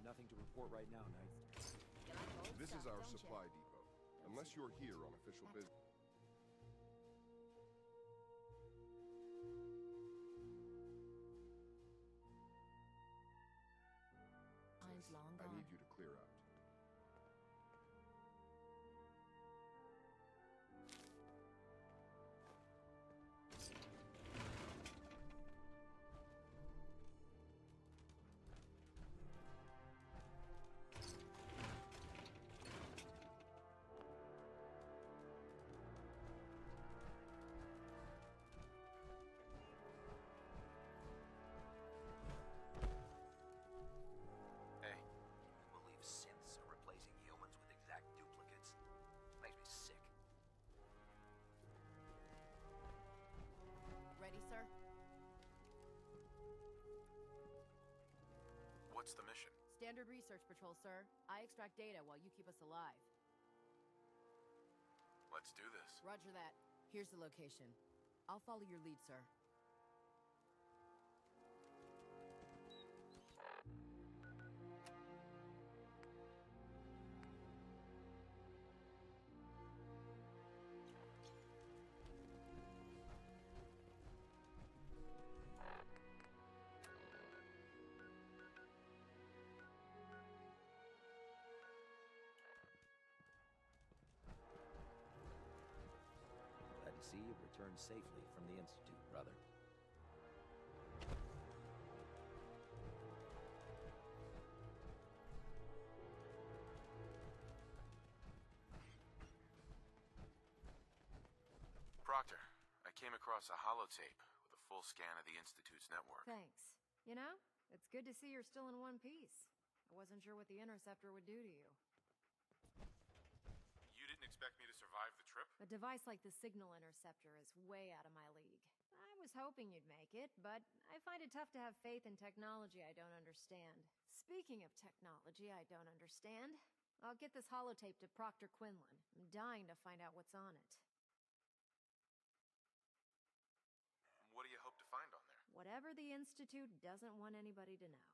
Nothing to report right now, Knight. This is our supply depot. Unless you're here on official business. Time's long I gone. need you to clear out. Hey. You believe synths are replacing humans with exact duplicates? Makes me sick. Ready, sir? What's the mission? Standard research patrol, sir. I extract data while you keep us alive. Let's do this. Roger that. Here's the location. I'll follow your lead, sir. Glad to see you returned safely from the Institute, brother. Proctor, I came across a holotape with a full scan of the Institute's network. Thanks. You know, it's good to see you're still in one piece. I wasn't sure what the Interceptor would do to you. You didn't expect me to survive the trip? A device like the Signal Interceptor is way out of my league. I was hoping you'd make it, but I find it tough to have faith in technology I don't understand. Speaking of technology I don't understand, I'll get this holotape to Proctor Quinlan. I'm dying to find out what's on it. What do you hope to find on there? Whatever the Institute doesn't want anybody to know.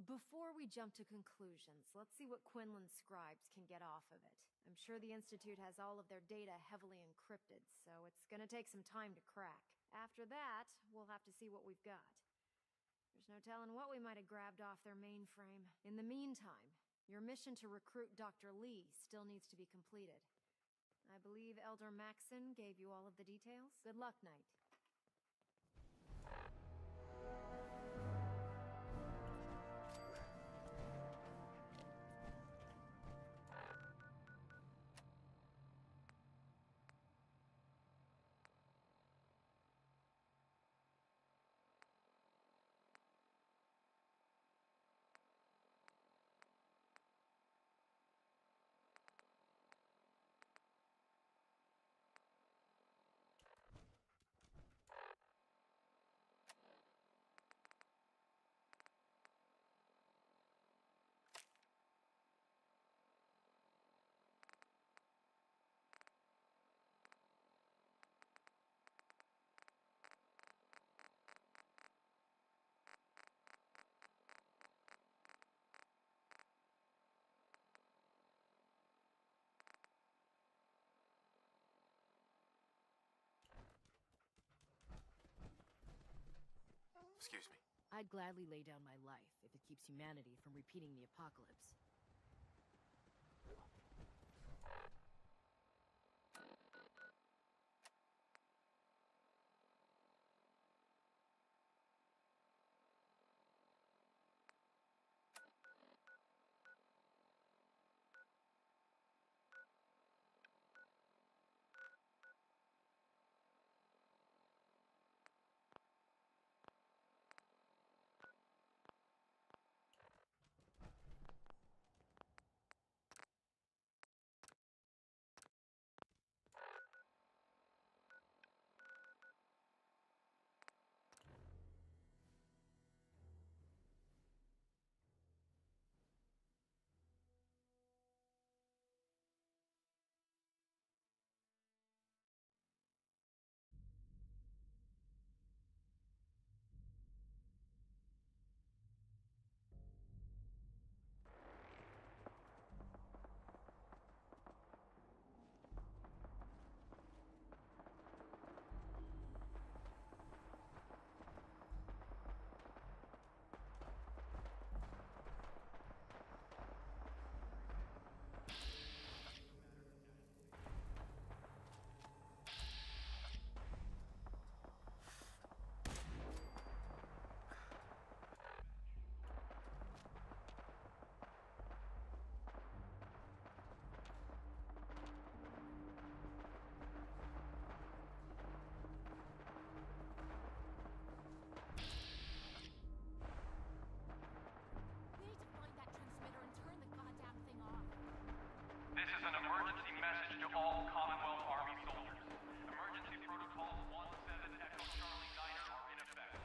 Before we jump to conclusions, let's see what Quinlan's scribes can get off of it. I'm sure the Institute has all of their data heavily encrypted, so it's gonna take some time to crack. After that, we'll have to see what we've got. There's no telling what we might have grabbed off their mainframe. In the meantime, your mission to recruit Dr. Lee still needs to be completed. I believe Elder Maxson gave you all of the details. Good luck, Knight. Excuse me. I'd gladly lay down my life if it keeps humanity from repeating the apocalypse. This is an emergency message to all Commonwealth Army soldiers. Emergency protocols 17 Echo Charlie Niner are in effect.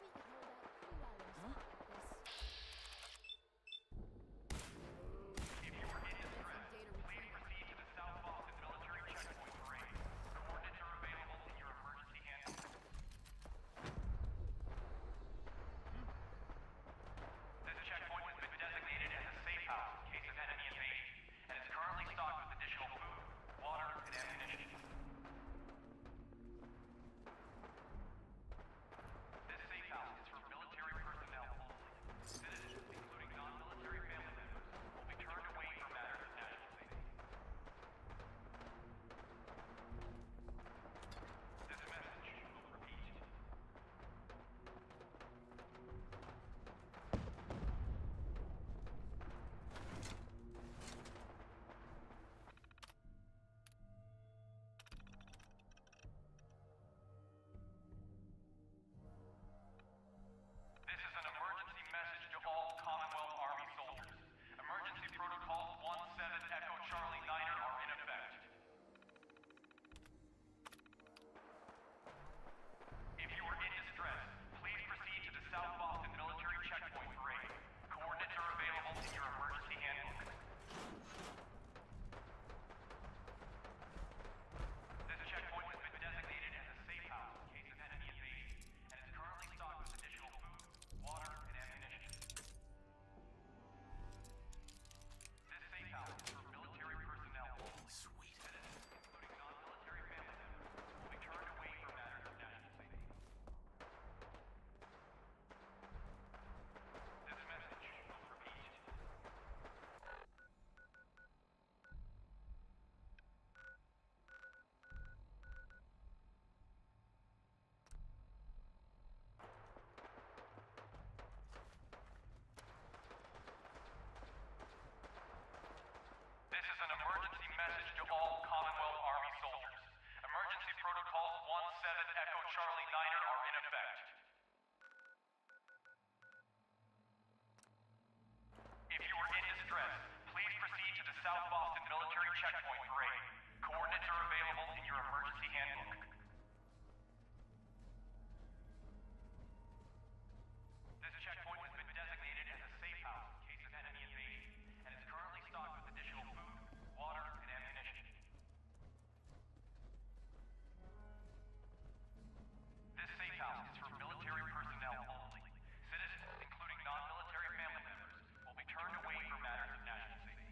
We could hold out pretty well in a spot like this. If you are in distress, please proceed to the South Boston Military Checkpoint Parade. Coordinates are available in your emergency handbook. This checkpoint has been designated as a safe house in case of enemy invasion, and is currently stocked with additional food, water, and ammunition. This safe house is for military personnel only. Citizens, including non-military family members, will be turned away for matters of national safety. This message will repeat. This is an emergency message to all Commonwealth Army soldiers. Emergency protocols 17 Echo Charlie Niner are in effect. If you are in distress, please proceed to the South Boston Military Checkpoint Parade. Coordinates are available in your emergency handbook. This checkpoint has been designated as a safe house in case of enemy invasion, and is currently stocked with additional food, water, and ammunition. This safe house is for military personnel only. Sweet. Citizens, including non-military family members, will be turned away for matters of national safety. This message will repeat. This is an emergency message to all Commonwealth Army soldiers. Emergency protocols 17 Echo Charlie Niner are in effect. If you are in distress, please proceed to the South Boston Military Checkpoint Parade. Coordinates are available in your emergency handbook. This checkpoint has been designated as a safe house in case of enemy invasion, and is currently stocked with additional food, water, and ammunition. This safe house is for military personnel only. Citizens, including non-military family members, will be turned away for matters of national safety.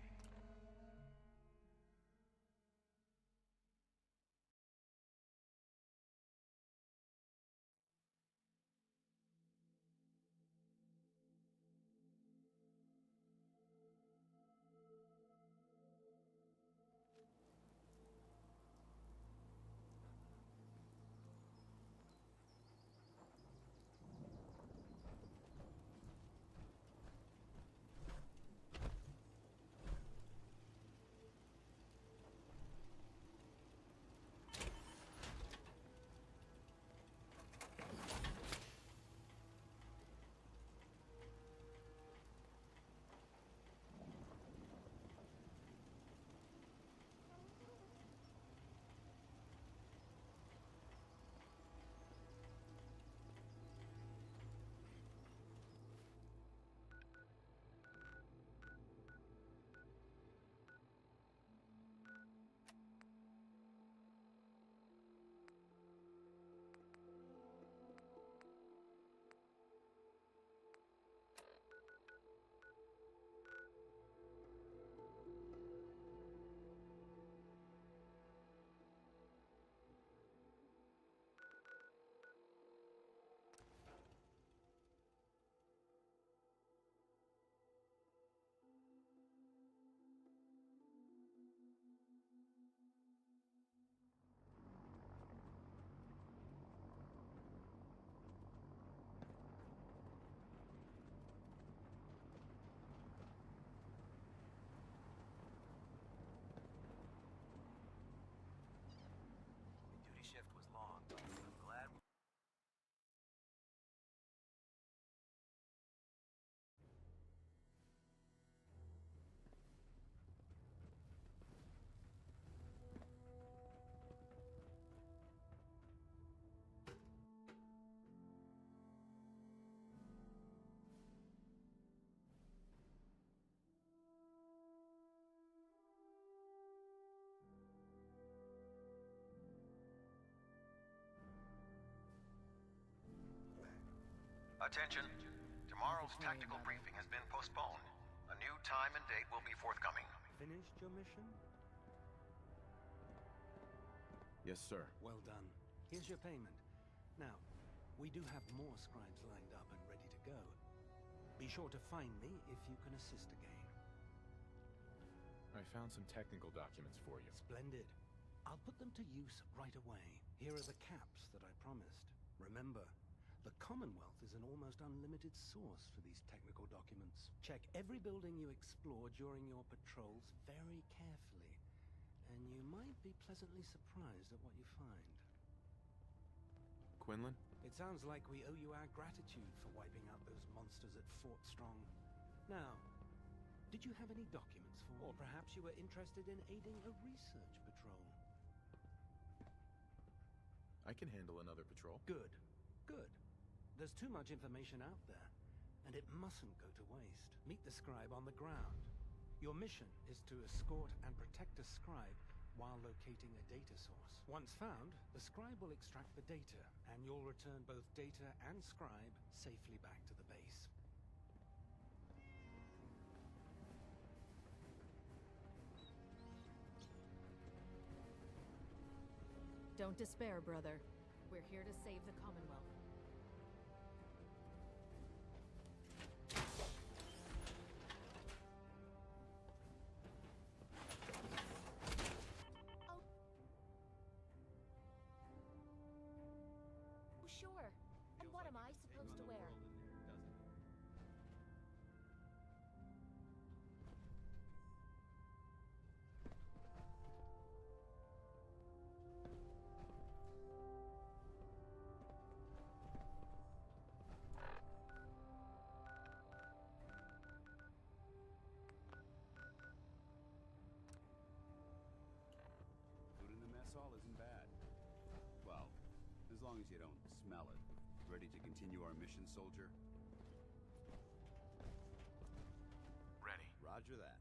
Attention. Tomorrow's tactical briefing has been postponed. A new time and date will be forthcoming. Finished your mission? Yes, sir. Well done. Here's your payment. Now, we do have more scribes lined up and ready to go. Be sure to find me if you can assist again. I found some technical documents for you. Splendid. I'll put them to use right away. Here are the caps that I promised. Remember, the Commonwealth is an almost unlimited source for these technical documents. Check every building you explore during your patrols very carefully, and you might be pleasantly surprised at what you find. Quinlan? It sounds like we owe you our gratitude for wiping out those monsters at Fort Strong. Now, did you have any documents for me? Or perhaps you were interested in aiding a research patrol? I can handle another patrol. Good. Good. There's too much information out there, and it mustn't go to waste. Meet the scribe on the ground. Your mission is to escort and protect a scribe while locating a data source. Once found, the scribe will extract the data, and you'll return both data and scribe safely back to the base. Don't despair, brother. We're here to save the Commonwealth. Oh, sure. And what am I supposed to wear? Food in the mess hall isn't bad. Well, as long as you don't smell it. Ready to continue our mission, soldier? Ready. Roger that.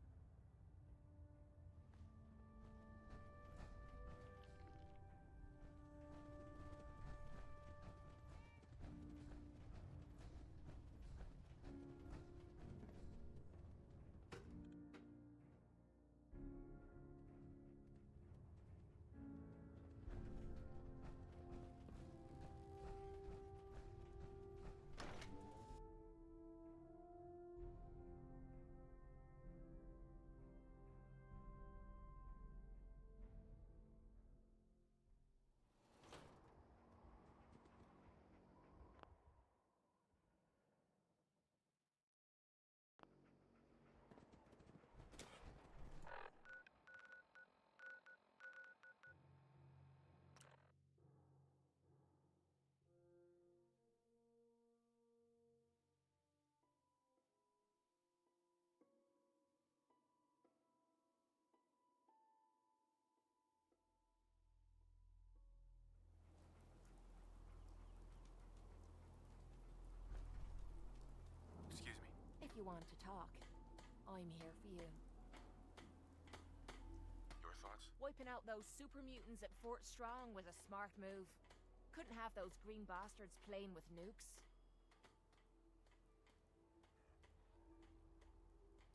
Excuse me. If you want to talk, I'm here for you. Your thoughts? Wiping out those super mutants at Fort Strong was a smart move. Couldn't have those green bastards playing with nukes.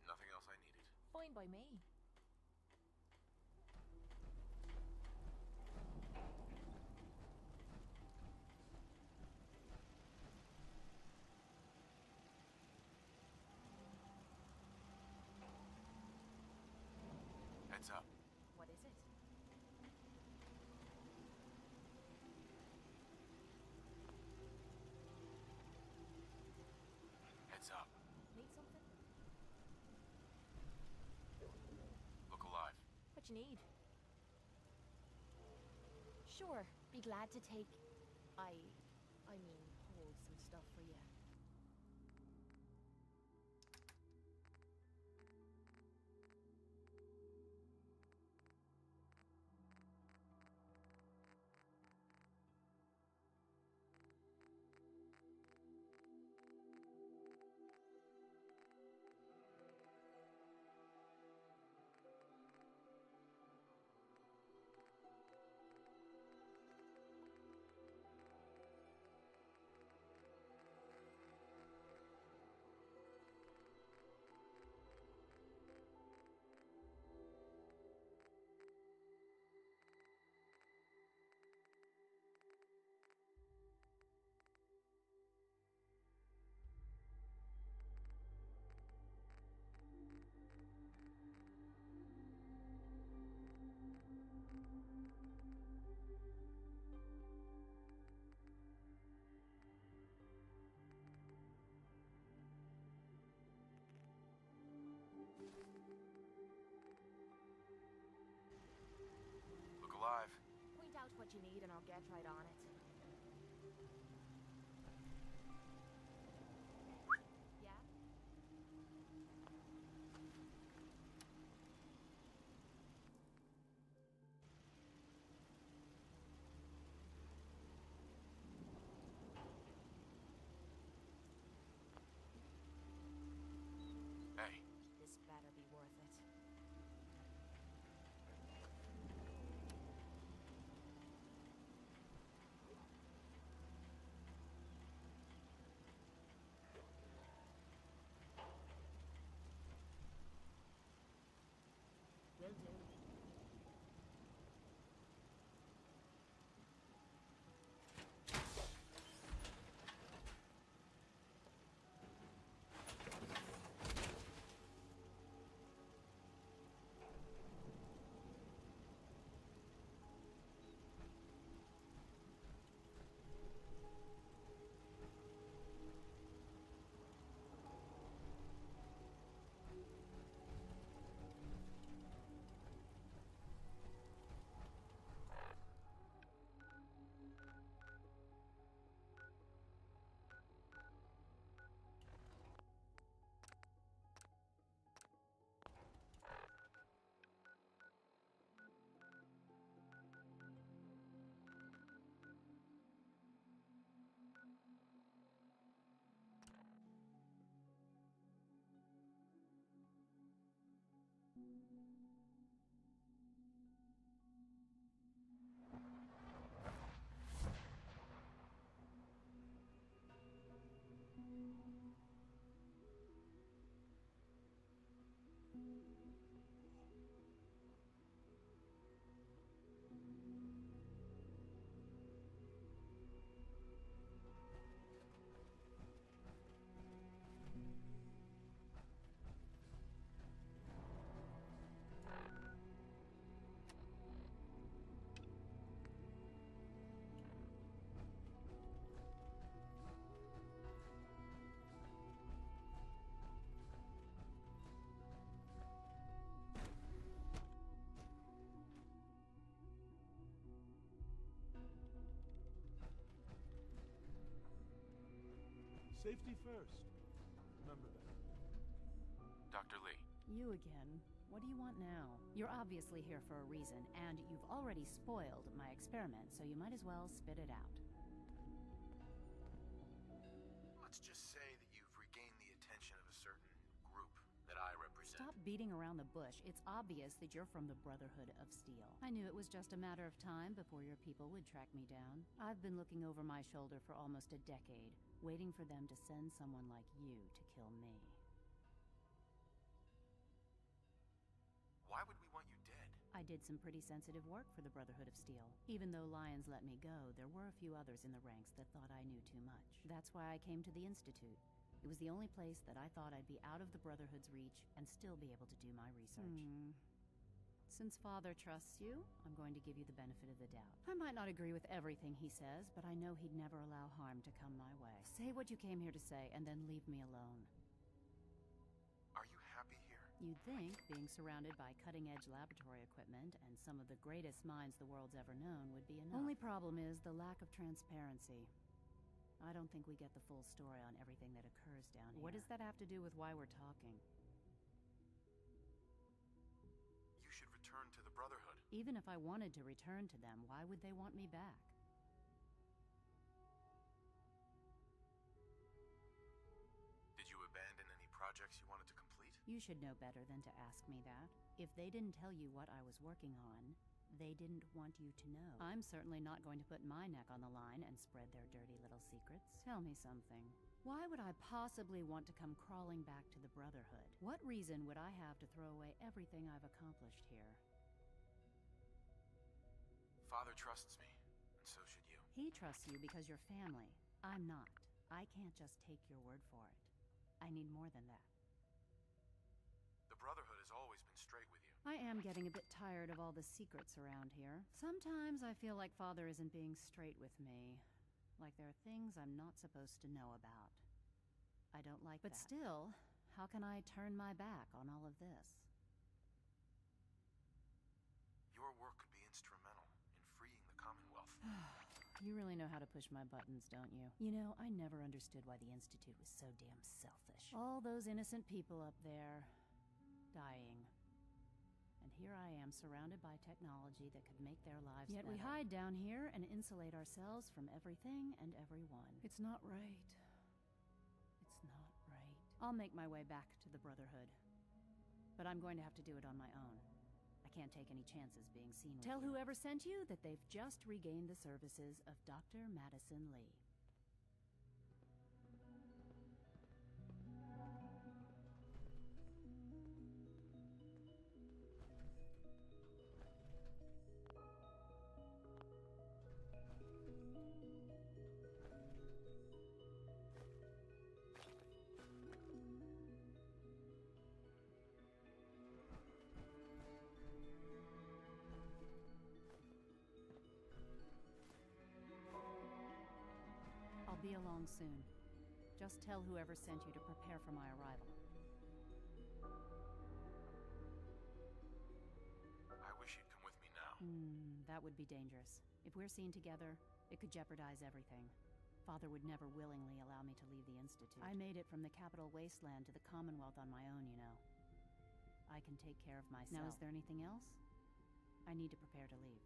Nothing else I needed. Fine by me. Heads up. What is it? Heads up. Need something? Look alive. What you need? Sure, be glad to take... I mean, hold some stuff for you. what you need and I'll get right on it. Yeah? Hey. This better be worth it. Will do. Safety first. Remember that. Dr. Lee. You again. What do you want now? You're obviously here for a reason, and you've already spoiled my experiment, so you might as well spit it out. Let's just say that you've regained the attention of a certain group that I represent. Stop beating around the bush. It's obvious that you're from the Brotherhood of Steel. I knew it was just a matter of time before your people would track me down. I've been looking over my shoulder for almost a decade, waiting for them to send someone like you to kill me. Why would we want you dead? I did some pretty sensitive work for the Brotherhood of Steel. Even though Lions let me go, there were a few others in the ranks that thought I knew too much. That's why I came to the Institute. It was the only place that I thought I'd be out of the Brotherhood's reach and still be able to do my research. Since Father trusts you, I'm going to give you the benefit of the doubt. I might not agree with everything he says, but I know he'd never allow harm to come my way. Say what you came here to say, and then leave me alone. Are you happy here? You'd think being surrounded by cutting-edge laboratory equipment and some of the greatest minds the world's ever known would be enough. Only problem is the lack of transparency. I don't think we get the full story on everything that occurs down here. What does that have to do with why we're talking? You should return to the Brotherhood. Even if I wanted to return to them, why would they want me back? Did you abandon any projects you wanted to complete? You should know better than to ask me that. If they didn't tell you what I was working on, they didn't want you to know. I'm certainly not going to put my neck on the line and spread their dirty little secrets. Tell me something. Why would I possibly want to come crawling back to the Brotherhood? What reason would I have to throw away everything I've accomplished here? Father trusts me, and so should you. He trusts you because you're family. I'm not. I can't just take your word for it. I need more than that. The Brotherhood has always been straight with you. I am getting a bit tired of all the secrets around here. Sometimes I feel like Father isn't being straight with me. Like there are things I'm not supposed to know about. I don't like that. But still, how can I turn my back on all of this? Your work could be instrumental in freeing the Commonwealth. You really know how to push my buttons, don't you? You know, I never understood why the Institute was so damn selfish. All those innocent people up there, dying. And here I am, surrounded by technology that could make their lives better. Yet we hide down here and insulate ourselves from everything and everyone. It's not right. It's not right. I'll make my way back to the Brotherhood. But I'm going to have to do it on my own. I can't take any chances being seen with you. Tell whoever sent you that they've just regained the services of Dr. Madison Lee. I'll be along soon. Just tell whoever sent you to prepare for my arrival. I wish you'd come with me now. That would be dangerous. If we're seen together, it could jeopardize everything. Father would never willingly allow me to leave the Institute. I made it from the capital wasteland to the Commonwealth on my own, you know. I can take care of myself. Now, is there anything else? I need to prepare to leave.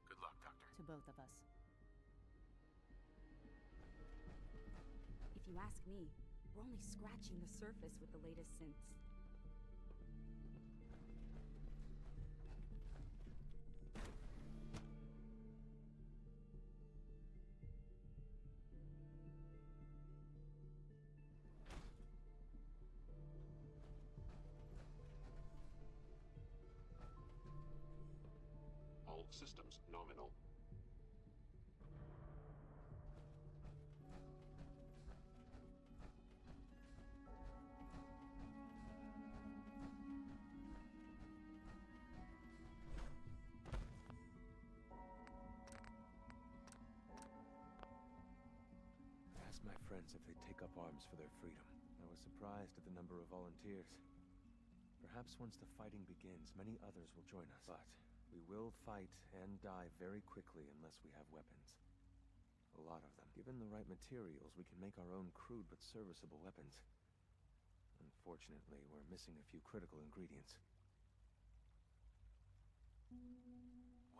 Good luck, Doctor. To both of us. If you ask me, we're only scratching the surface with the latest synths. All systems nominal. Ask my friends if they'd take up arms for their freedom. I was surprised at the number of volunteers. Perhaps once the fighting begins, many others will join us. But we will fight and die very quickly unless we have weapons. A lot of them. Given the right materials, we can make our own crude but serviceable weapons. Unfortunately, we're missing a few critical ingredients.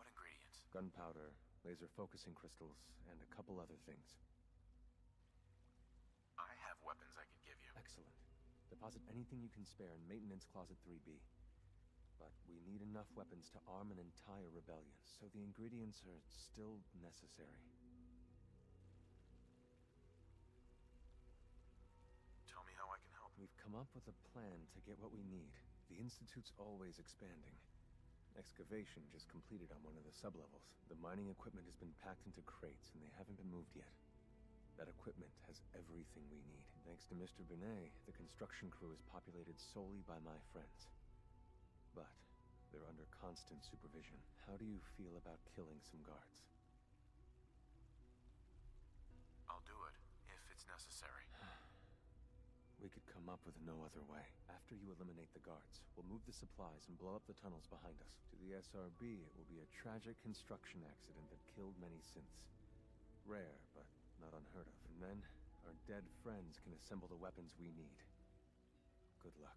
What ingredients? Gunpowder, laser focusing crystals, and a couple other things. I have weapons I can give you. Excellent. Deposit anything you can spare in Maintenance Closet 3B. But we need enough weapons to arm an entire rebellion, so the ingredients are still necessary. Tell me how I can help. We've come up with a plan to get what we need. The Institute's always expanding. Excavation just completed on one of the sublevels. The mining equipment has been packed into crates, and they haven't been moved yet. That equipment has everything we need. Thanks to Mr. Binet, the construction crew is populated solely by my friends. But they're under constant supervision. How do you feel about killing some guards? I'll do it, if it's necessary. We could come up with no other way. After you eliminate the guards, we'll move the supplies and blow up the tunnels behind us. To the SRB, it will be a tragic construction accident that killed many synths. Rare, but not unheard of. And then, our dead friends can assemble the weapons we need. Good luck.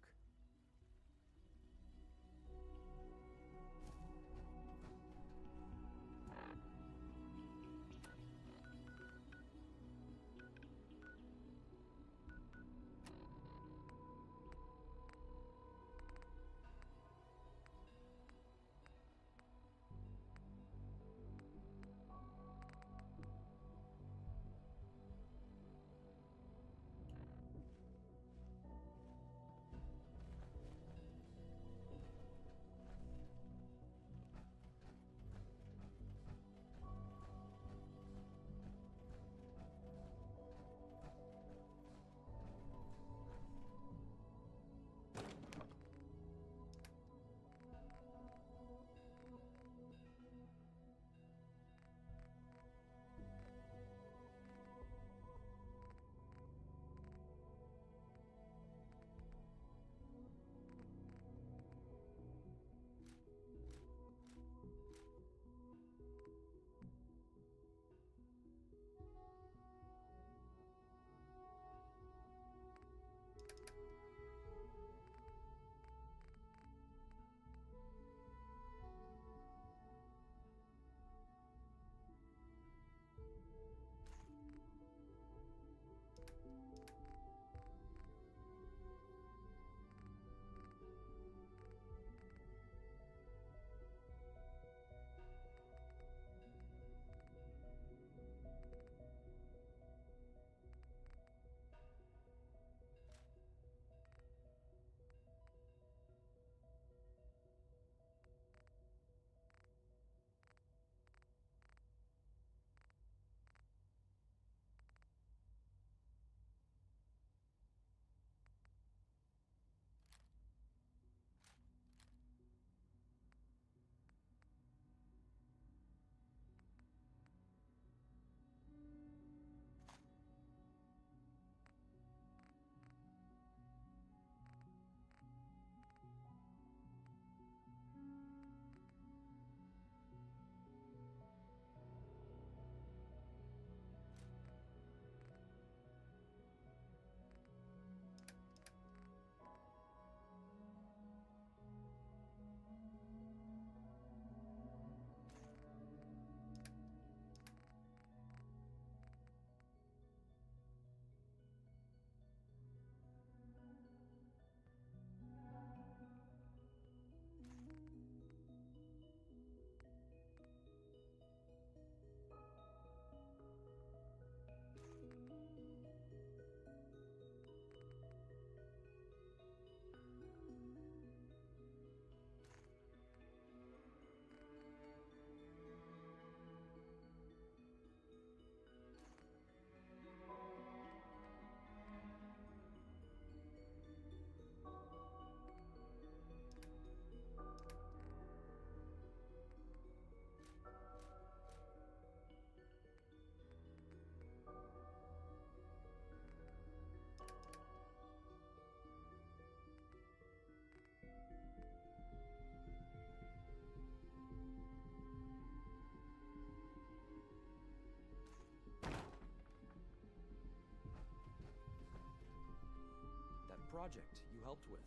project you helped with.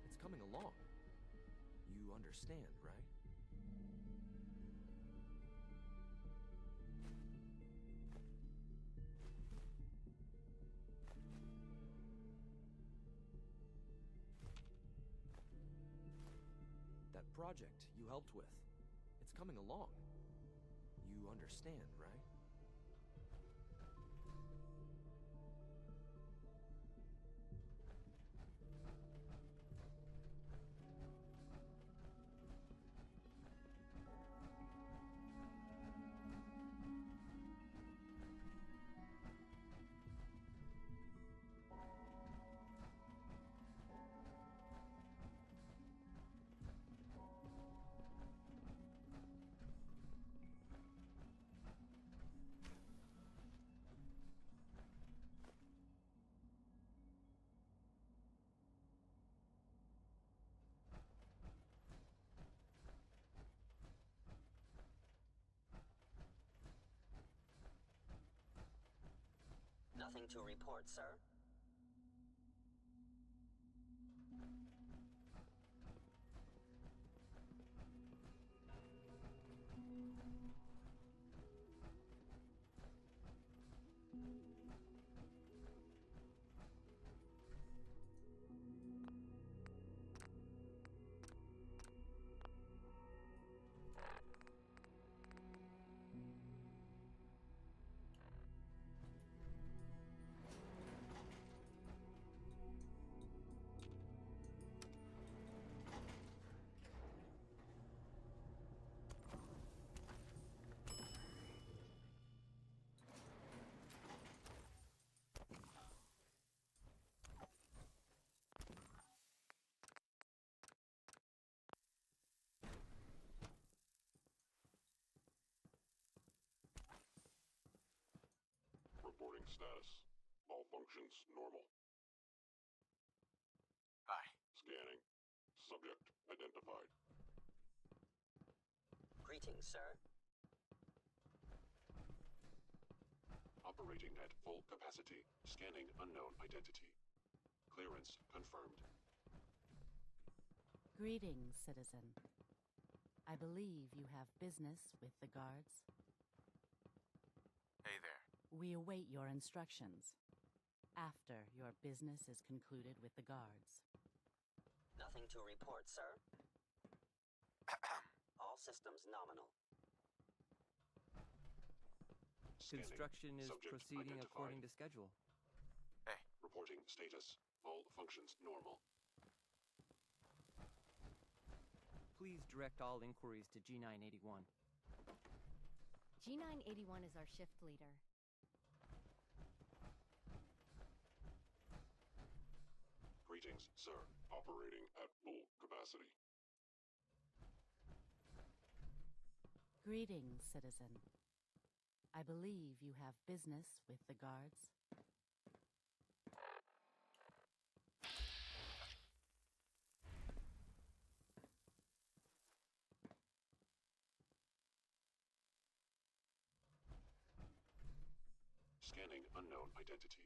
It's coming along. You understand, right? That project you helped with. It's coming along. You understand, right? Nothing to report, sir. Reporting status. All functions normal. Hi. Scanning. Subject identified. Greetings, sir. Operating at full capacity. Scanning unknown identity. Clearance confirmed. Greetings, citizen. I believe you have business with the guards. Hey there. We await your instructions. After your business is concluded with the guards. Nothing to report, sir. All systems nominal. Construction is Subject proceeding identified. according to schedule. Hey. Reporting status. All functions normal. Please direct all inquiries to G981. G981 is our shift leader. Greetings, sir. Operating at full capacity. Greetings, citizen. I believe you have business with the guards. Scanning unknown identity.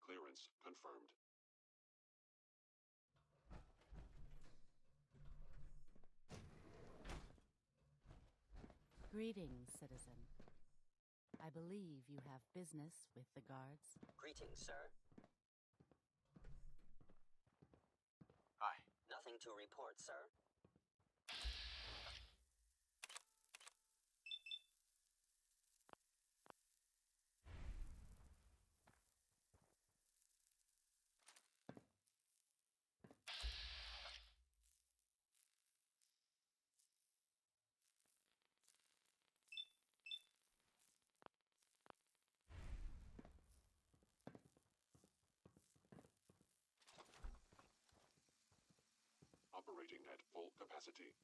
Clearance confirmed. Greetings, citizen. I believe you have business with the guards. Greetings, sir. Hi. Nothing to report, sir. Operating at full capacity.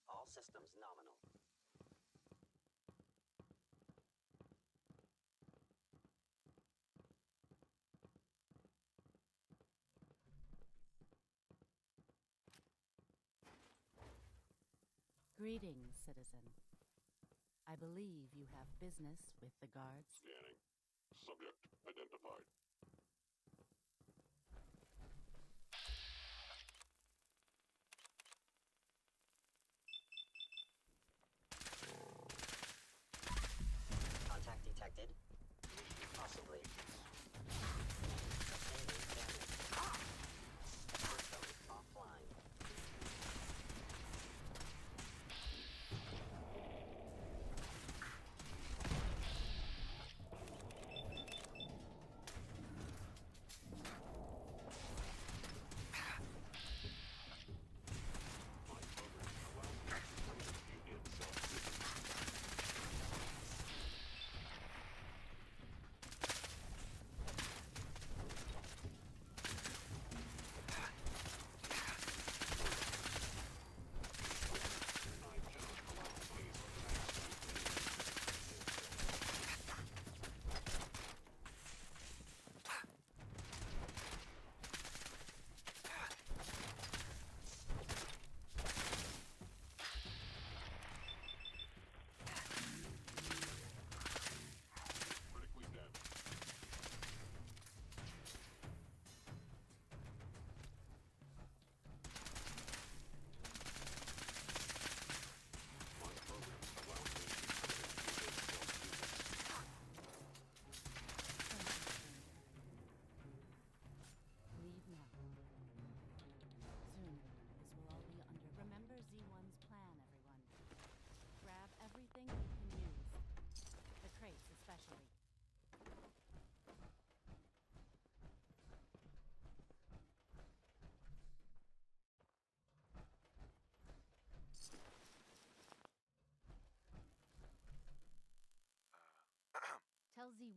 All systems nominal. Greetings, citizen. I believe you have business with the guards. Scanning. Subject identified.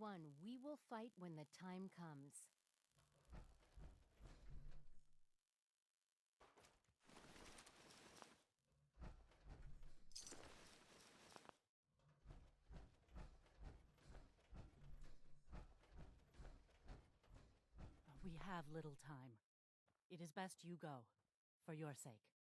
one we will fight when the time comes. We have little time. It is best you go, for your sake.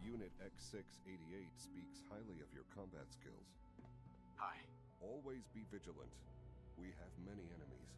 Unit X688 speaks highly of your combat skills. Hi. Always be vigilant. We have many enemies.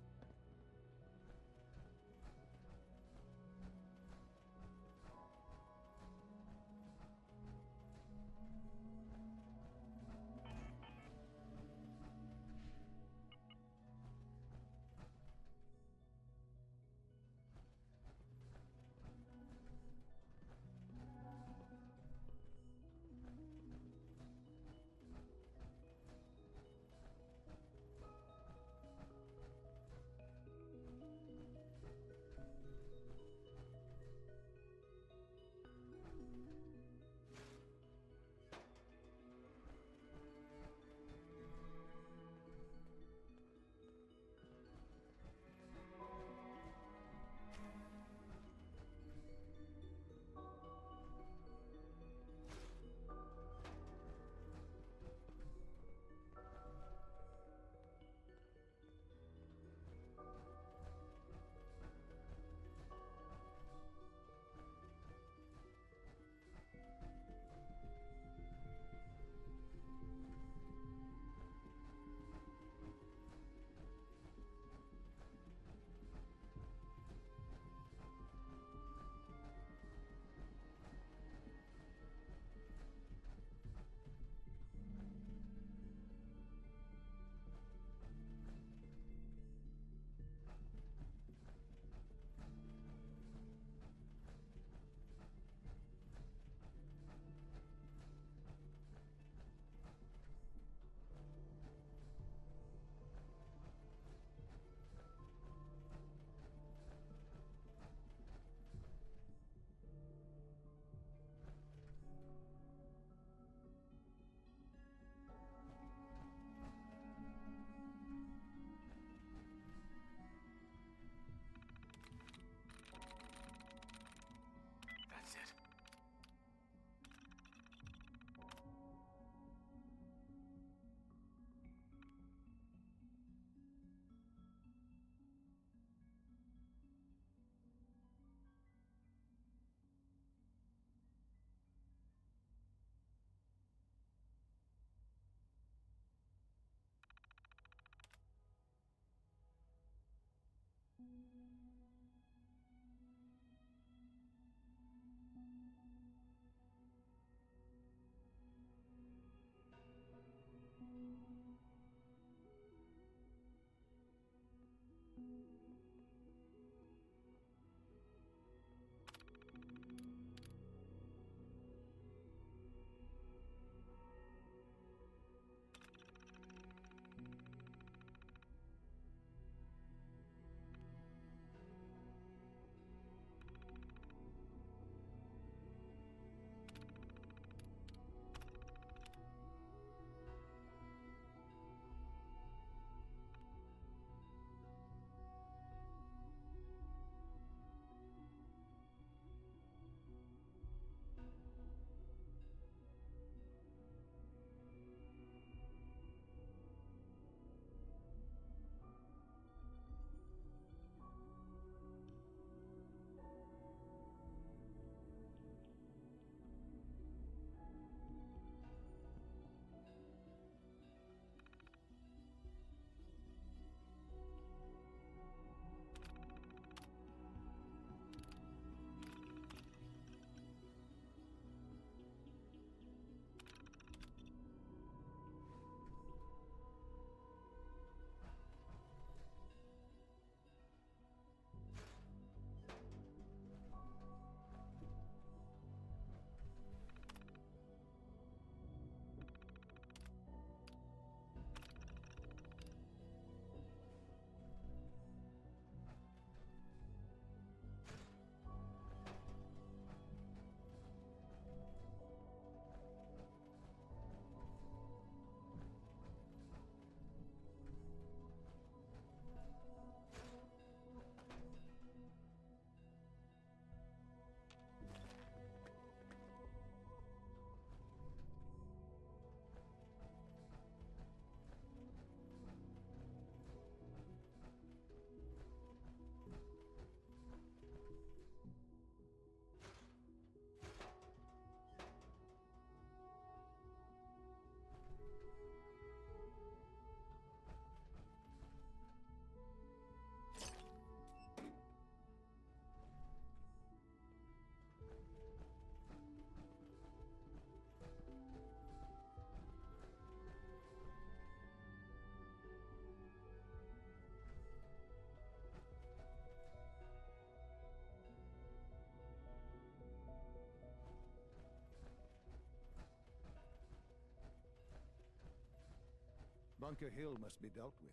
Bunker Hill must be dealt with,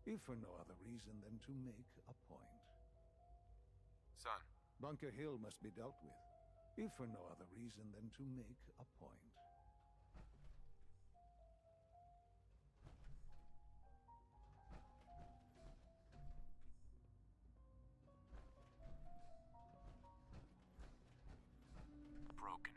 if for no other reason than to make a point. Son. Bunker Hill must be dealt with, if for no other reason than to make a point. Broken.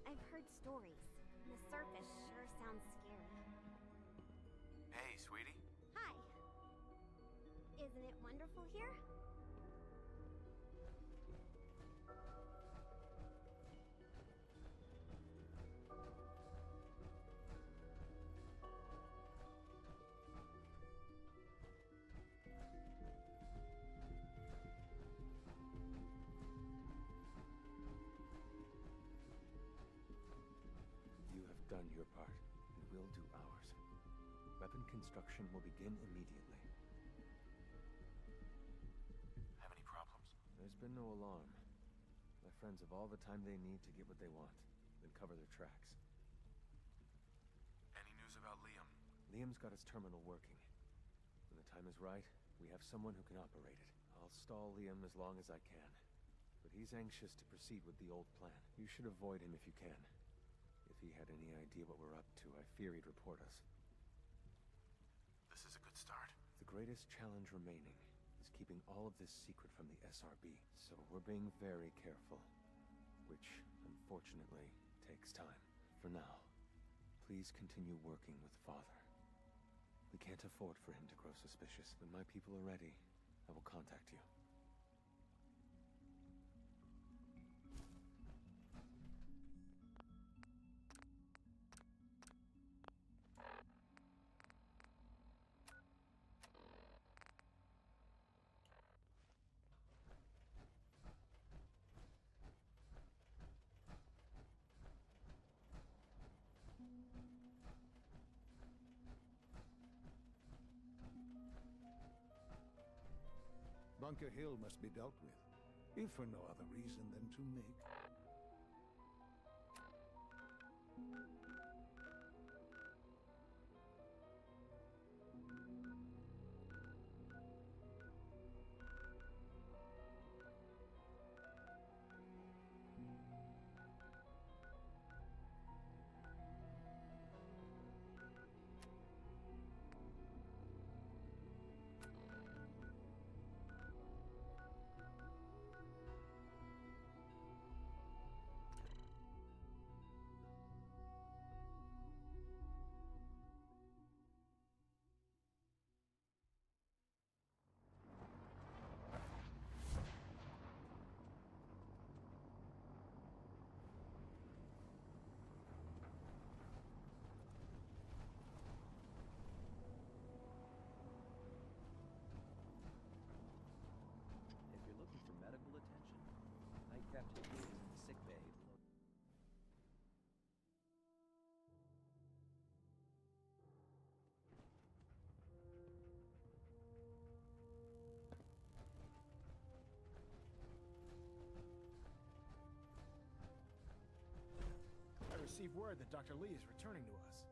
I've heard stories. The surface sure sounds scary. Hey, sweetie. Hi. Isn't it wonderful here? Done your part, and we'll do ours. Weapon construction will begin immediately. Have any problems? There's been no alarm. My friends have all the time they need to get what they want, then cover their tracks. Any news about Liam? Liam's got his terminal working. When the time is right, we have someone who can operate it. I'll stall Liam as long as I can. But he's anxious to proceed with the old plan. You should avoid him if you can. If he had any idea what we're up to, I fear he'd report us. This is a good start. The greatest challenge remaining is keeping all of this secret from the SRB. So we're being very careful. Which, unfortunately, takes time. For now, please continue working with Father. We can't afford for him to grow suspicious. When my people are ready, I will contact you. Bunker Hill must be dealt with, if for no other reason than to make... Captain Lee is in the sick bay. I received word that Dr. Lee is returning to us.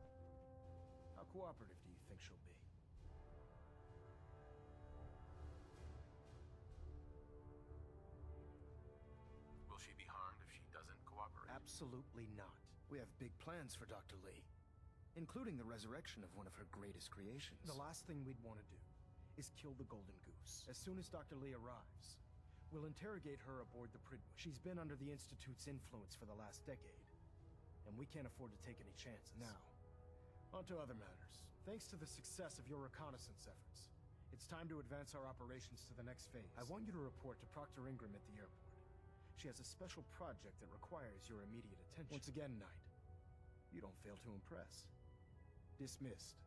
How cooperative do you think she'll be? Will she be harmed if she doesn't cooperate? Absolutely not. We have big plans for Dr. Lee. including the resurrection of one of her greatest creations. The last thing we'd want to do is kill the Golden Goose. As soon as Dr. Lee arrives, we'll interrogate her aboard the Pridwood. She's been under the Institute's influence for the last decade, and we can't afford to take any chances. Now, on to other matters. Thanks to the success of your reconnaissance efforts, it's time to advance our operations to the next phase. I want you to report to Proctor Ingram at the airport. She has a special project that requires your immediate attention. Once again, Knight, you don't fail to impress. Dismissed.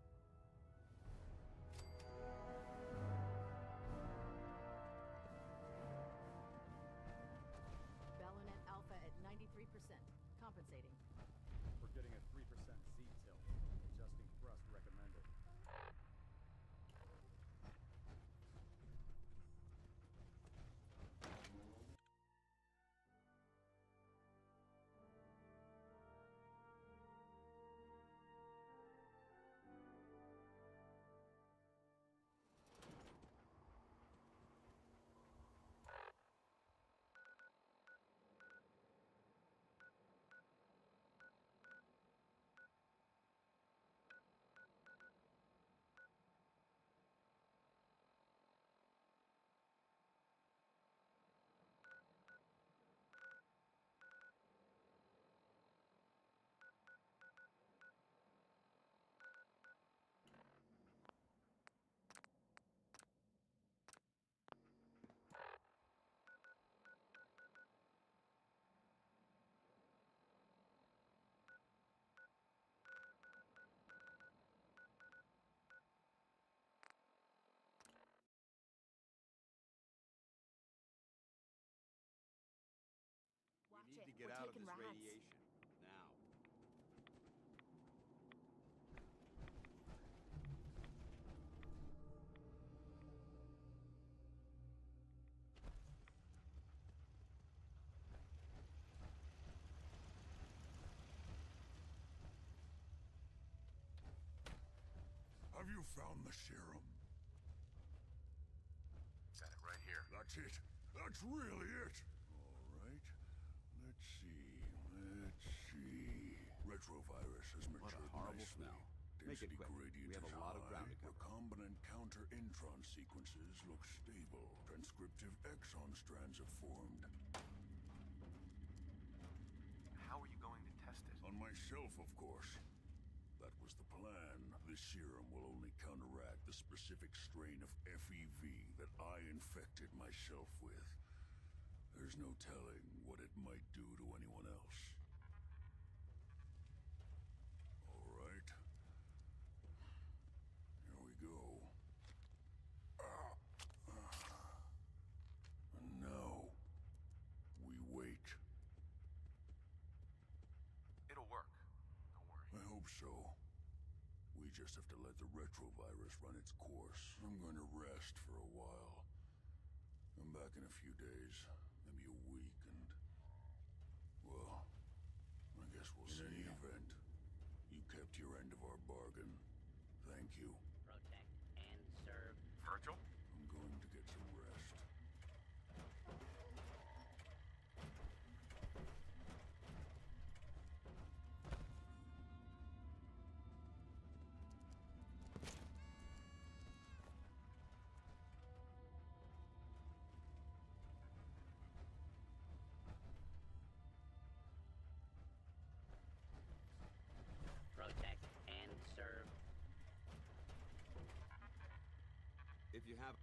Ballonet Alpha at 93%. Compensating. We're getting a 3% Z tilt. Adjusting thrust recommended. You need to get out of this radiation. Now. Have you found the serum? Got it right here. That's it. That's really it. All right. Let's see. Retrovirus has matured What a horrible nicely. smell. Make it Density quick. gradient We have is a lot of high. ground to cover. Recombinant counter-intron sequences look stable. Transcriptive exon strands have formed. How are you going to test it? On myself, of course. That was the plan. This serum will only counteract the specific strain of FEV that I infected myself with. There's no telling what it might do to anyone else. All right. Here we go. And now, we wait. It'll work. Don't worry. I hope so. We just have to let the retrovirus run its course. I'm going to rest for a while. I'm back in a few days, maybe a week, and... well, I guess we'll see. In any event, you kept your end of our bargain. Thank you. Protect and serve. Virgil? I'm going to get some rest. Protect and serve. If you have...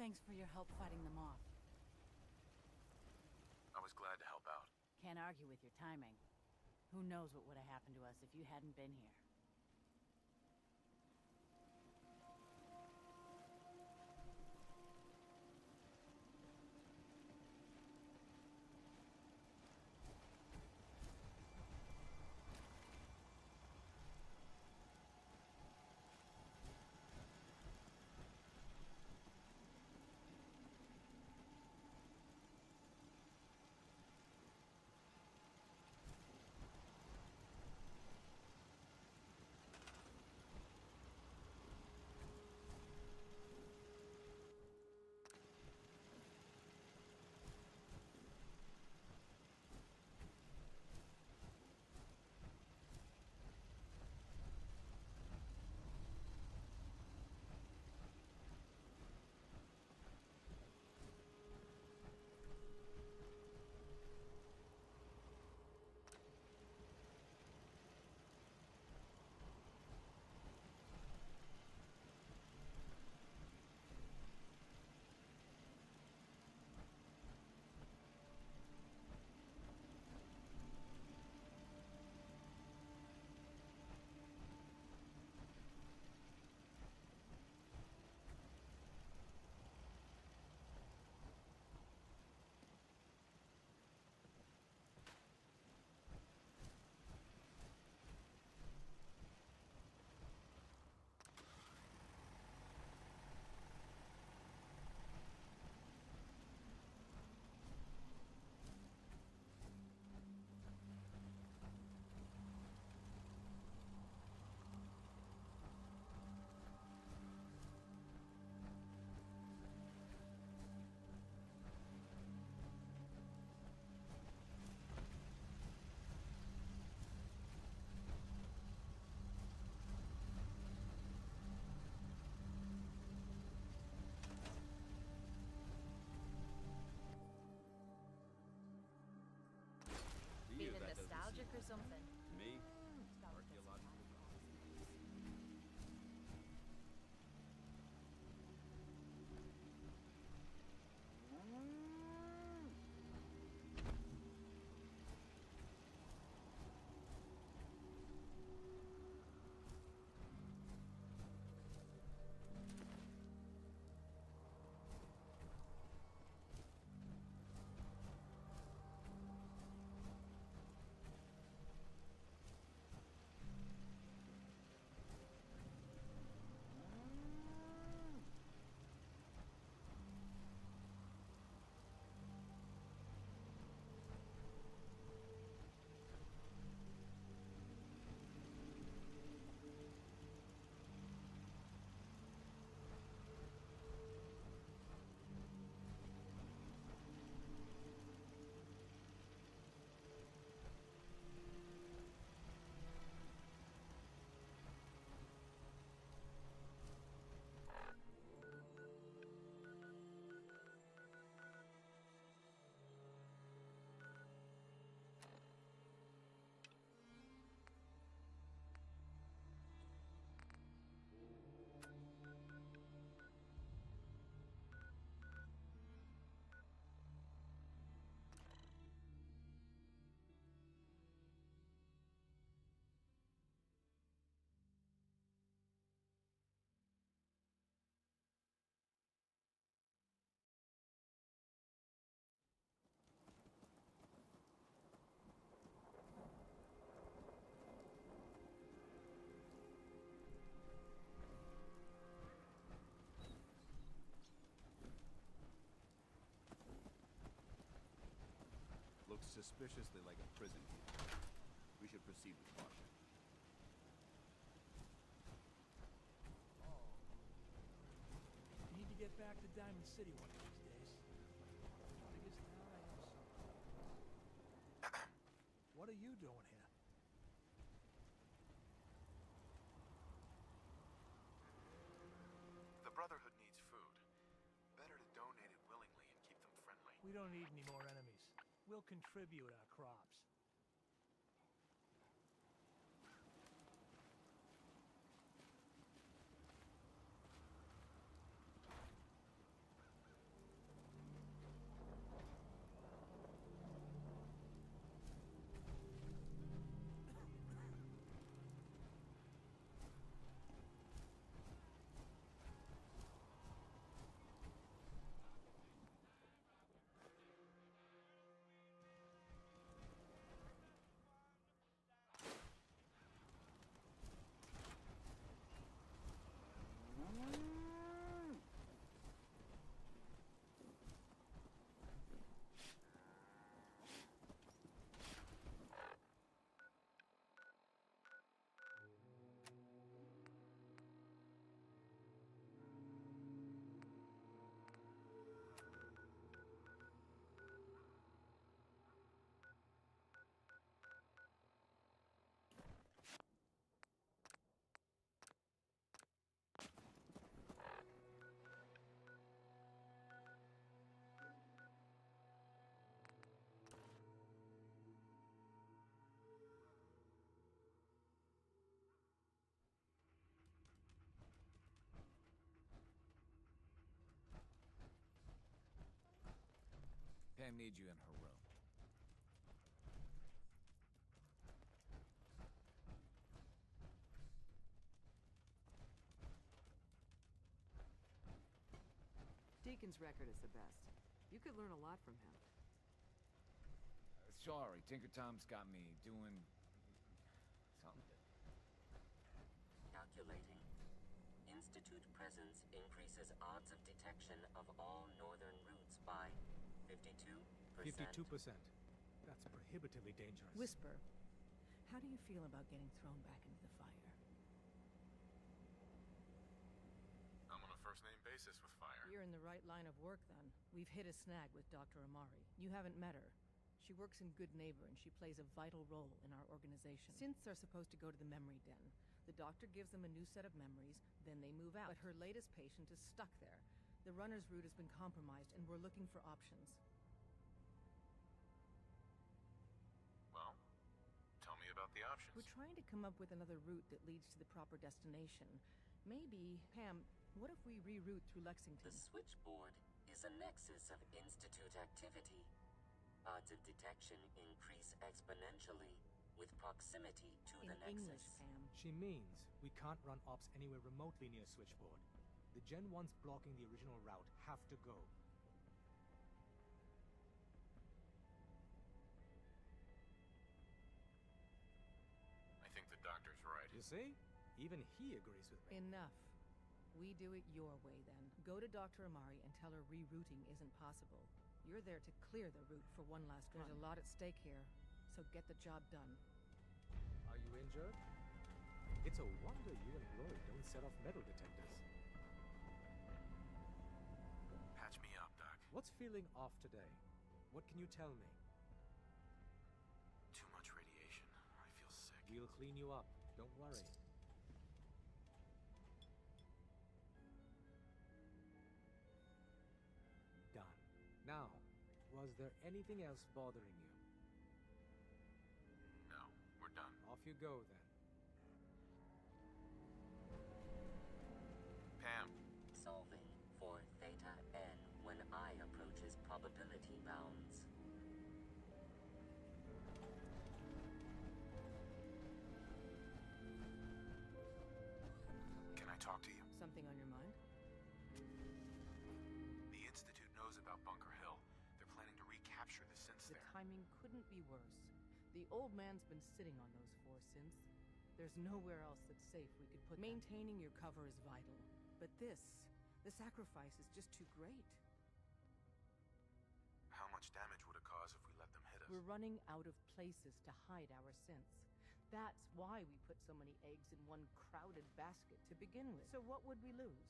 Thanks for your help fighting them off. I was glad to help out. Can't argue with your timing. Who knows what would have happened to us if you hadn't been here. Feeling nostalgic or something? Me? Archaeological. Looks suspiciously like a prison camp. We should proceed with caution. Need to get back to Diamond City one of these days. Biggest town I ever saw. What are you doing here? The Brotherhood needs food. Better to donate it willingly and keep them friendly. We don't need any more enemies. We'll contribute our crops. Pam needs you in her room. Deacon's record is the best. You could learn a lot from him. Sorry, Tinker Tom's got me doing... something. Calculating. Institute presence increases odds of detection of all northern routes by 52%. 52%. That's prohibitively dangerous. Whisper, how do you feel about getting thrown back into the fire? I'm on a first-name basis with fire. You're in the right line of work, then. We've hit a snag with Dr. Amari. You haven't met her. She works in Good Neighbor, and she plays a vital role in our organization. Synths are supposed to go to the memory den. The doctor gives them a new set of memories, then they move out. But her latest patient is stuck there. The runner's route has been compromised, and we're looking for options. Well, tell me about the options. We're trying to come up with another route that leads to the proper destination. Maybe, Pam, what if we reroute through Lexington? The switchboard is a nexus of Institute activity. Odds of detection increase exponentially with proximity to the nexus. In English, Pam. She means we can't run ops anywhere remotely near Switchboard. The Gen 1s blocking the original route have to go. I think the doctor's right. You see? Even he agrees with me. Enough. We do it your way, then. Go to Dr. Amari and tell her rerouting isn't possible. You're there to clear the route for one last run. There's a lot at stake here, so get the job done. Are you injured? It's a wonder you and Glory don't set off metal detectors. Patch me up, Doc. What's feeling off today? What can you tell me? Too much radiation. I feel sick. We'll clean you up. Don't worry. Done. Now, was there anything else bothering you? No, we're done. Off you go, then. Pam. Solving for theta n when I approaches probability bounds. Can I talk to you? Something on your mind? The Institute knows about Bunker Hill. They're planning to recapture the synths The there. timing couldn't be worse. The old man's been sitting on those 4 synths. There's nowhere else that's safe we could put them. Maintaining your cover is vital. But the sacrifice is just too great. How much damage would it cause if we let them hit us? We're running out of places to hide our synths. That's why we put so many eggs in one crowded basket to begin with. So what would we lose?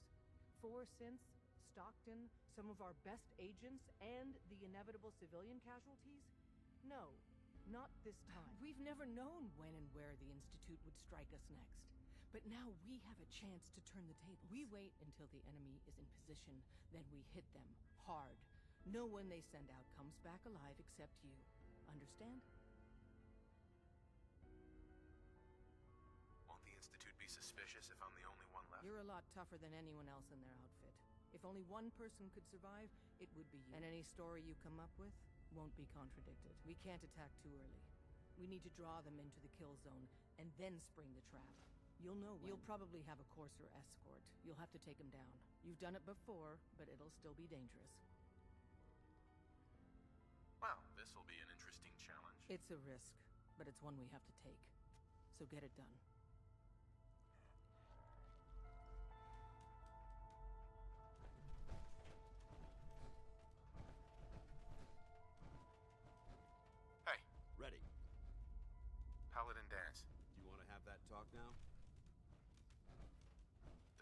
4 synths, Stockton, some of our best agents, and the inevitable civilian casualties? No, not this time. We've never known when and where the Institute would strike us next. But now we have a chance to turn the tables. We wait until the enemy is in position, then we hit them hard. No one they send out comes back alive except you. Understand? Won't the Institute be suspicious if I'm the only one left? You're a lot tougher than anyone else in their outfit. If only one person could survive, it would be you. And any story you come up with won't be contradicted. We can't attack too early. We need to draw them into the kill zone and then spring the trap. You'll know when. You'll probably have a courser escort. You'll have to take him down. You've done it before, but it'll still be dangerous. Well, this'll be an interesting challenge. It's a risk, but it's one we have to take. So get it done. Hey. Ready. Paladin dance. Do you want to have that talk now?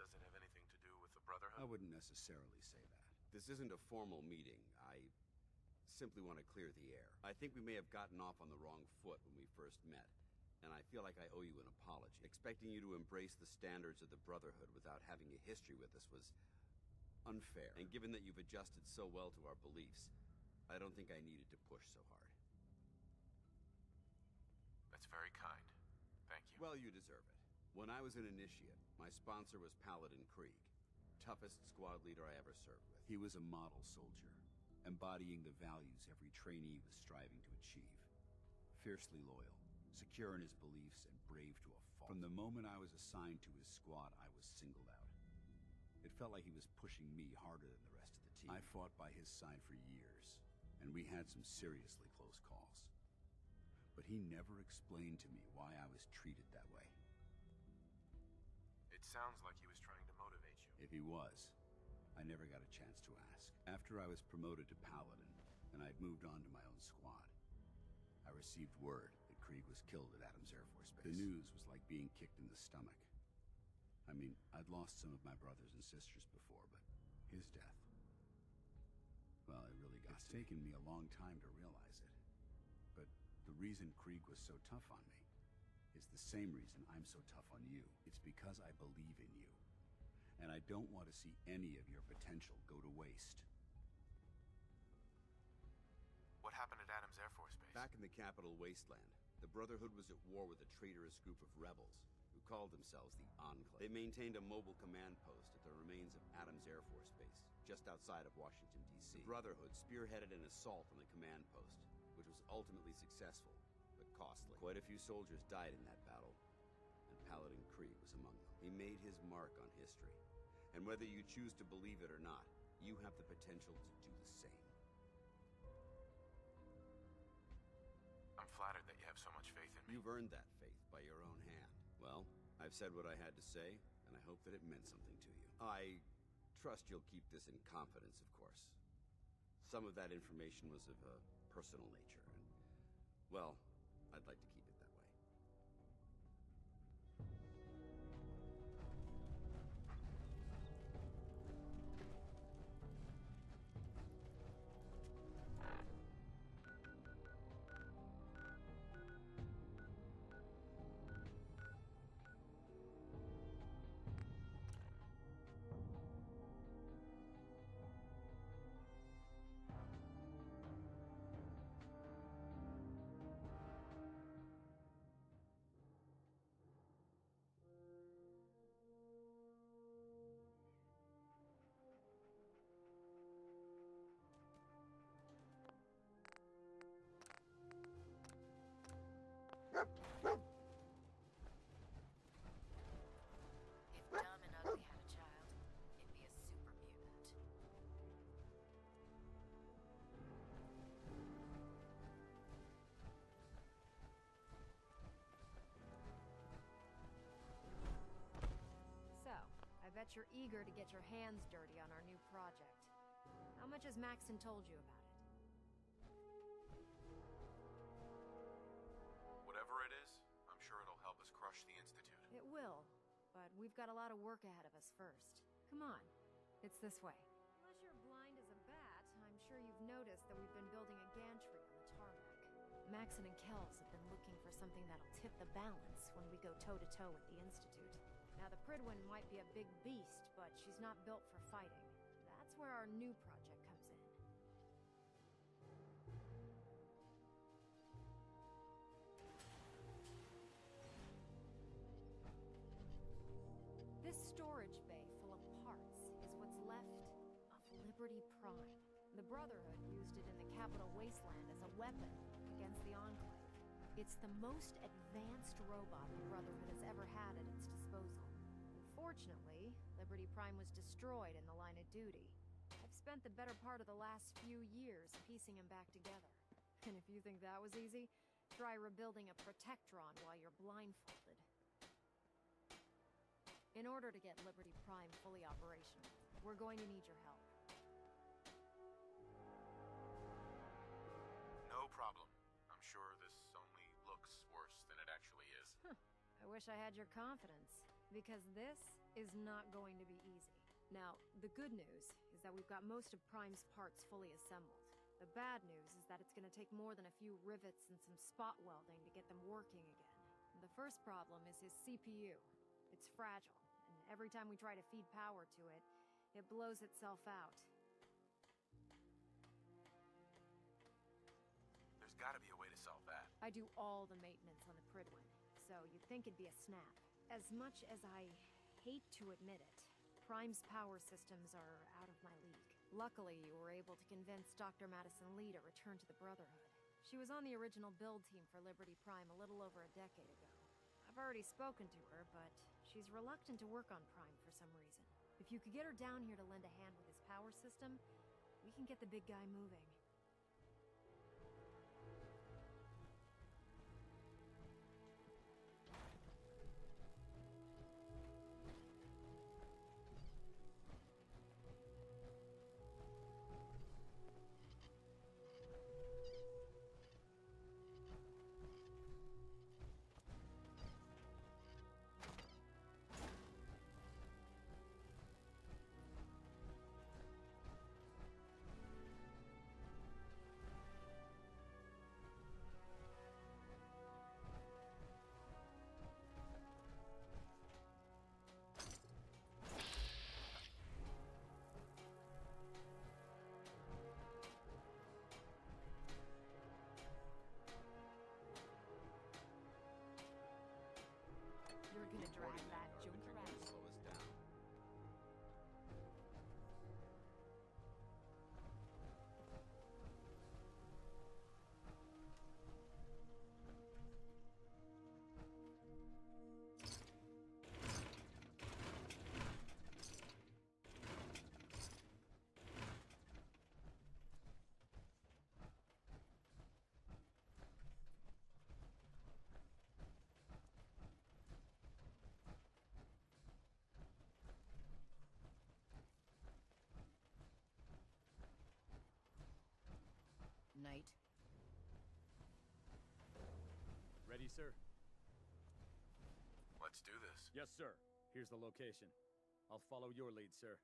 Does it have anything to do with the Brotherhood? I wouldn't necessarily say that. This isn't a formal meeting. I simply want to clear the air. I think we may have gotten off on the wrong foot when we first met, and I feel like I owe you an apology. Expecting you to embrace the standards of the Brotherhood without having a history with us was unfair. And given that you've adjusted so well to our beliefs, I don't think I needed to push so hard. That's very kind. Thank you. Well, you deserve it. When I was an initiate, my sponsor was Paladin Krieg, toughest squad leader I ever served with. He was a model soldier, embodying the values every trainee was striving to achieve. Fiercely loyal, secure in his beliefs, and brave to a fault. From the moment I was assigned to his squad, I was singled out. It felt like he was pushing me harder than the rest of the team. I fought by his side for years, and we had some seriously close calls. But he never explained to me why I was treated that way. It sounds like he was trying to motivate you. If he was, I never got a chance to ask. After I was promoted to Paladin, and I'd moved on to my own squad, I received word that Krieg was killed at Adams Air Force Base. The news was like being kicked in the stomach. I mean, I'd lost some of my brothers and sisters before, but his death... well, it really got to me. It's taken me a long time to realize it. But the reason Krieg was so tough on me is the same reason I'm so tough on you. It's because I believe in you. And I don't want to see any of your potential go to waste. What happened at Adams Air Force Base? Back in the capital wasteland, the Brotherhood was at war with a traitorous group of rebels who called themselves the Enclave. They maintained a mobile command post at the remains of Adams Air Force Base, just outside of Washington, D.C. The Brotherhood spearheaded an assault on the command post, which was ultimately successful, but costly. Quite a few soldiers died in that battle, and Paladin Krieg was among them. He made his mark on history, and whether you choose to believe it or not, you have the potential to do the same. I'm flattered that you have so much faith in me. You've earned that faith by your own hand. Well, I've said what I had to say, and I hope that it meant something to you. I trust you'll keep this in confidence, of course. Some of that information was of a personal nature, and, well, I'd like to keep it that way. If Dumb and Ugly had a child, it'd be a super mutant. So, I bet you're eager to get your hands dirty on our new project. How much has Maxon told you about it? Whatever it is, I'm sure it'll help us crush the Institute. It will, but we've got a lot of work ahead of us first. Come on, it's this way. Unless you're blind as a bat, I'm sure you've noticed that we've been building a gantry on the tarmac. Maxon and Kells have been looking for something that'll tip the balance when we go toe-to-toe with the Institute. Now, the Pridwin might be a big beast, but she's not built for fighting. That's where our new project comes in. This storage bay full of parts is what's left of Liberty Prime. The Brotherhood used it in the capital wasteland as a weapon against the Enclave. It's the most advanced robot the Brotherhood has ever had at its disposal. Unfortunately, Liberty Prime was destroyed in the line of duty. I've spent the better part of the last few years piecing him back together. And if you think that was easy, try rebuilding a Protectron while you're blindfolded. In order to get Liberty Prime fully operational, we're going to need your help. No problem. I'm sure this only looks worse than it actually is. I wish I had your confidence, because this is not going to be easy. Now, the good news is that we've got most of Prime's parts fully assembled. The bad news is that it's going to take more than a few rivets and some spot welding to get them working again. The first problem is his CPU. It's fragile, and every time we try to feed power to it, it blows itself out. There's gotta be a way to solve that. I do all the maintenance on the Pridwin, so you'd think it'd be a snap. As much as I hate to admit it, Prime's power systems are out of my league. Luckily, you were able to convince Dr. Madison Lee to return to the Brotherhood. She was on the original build team for Liberty Prime a little over a decade ago. I've already spoken to her, but she's reluctant to work on Prime for some reason. If you could get her down here to lend a hand with his power system, we can get the big guy moving. You're gonna drag that joker out. Slow us down. Knight. Ready, sir? Let's do this. Yes, sir. Here's the location. I'll follow your lead, sir.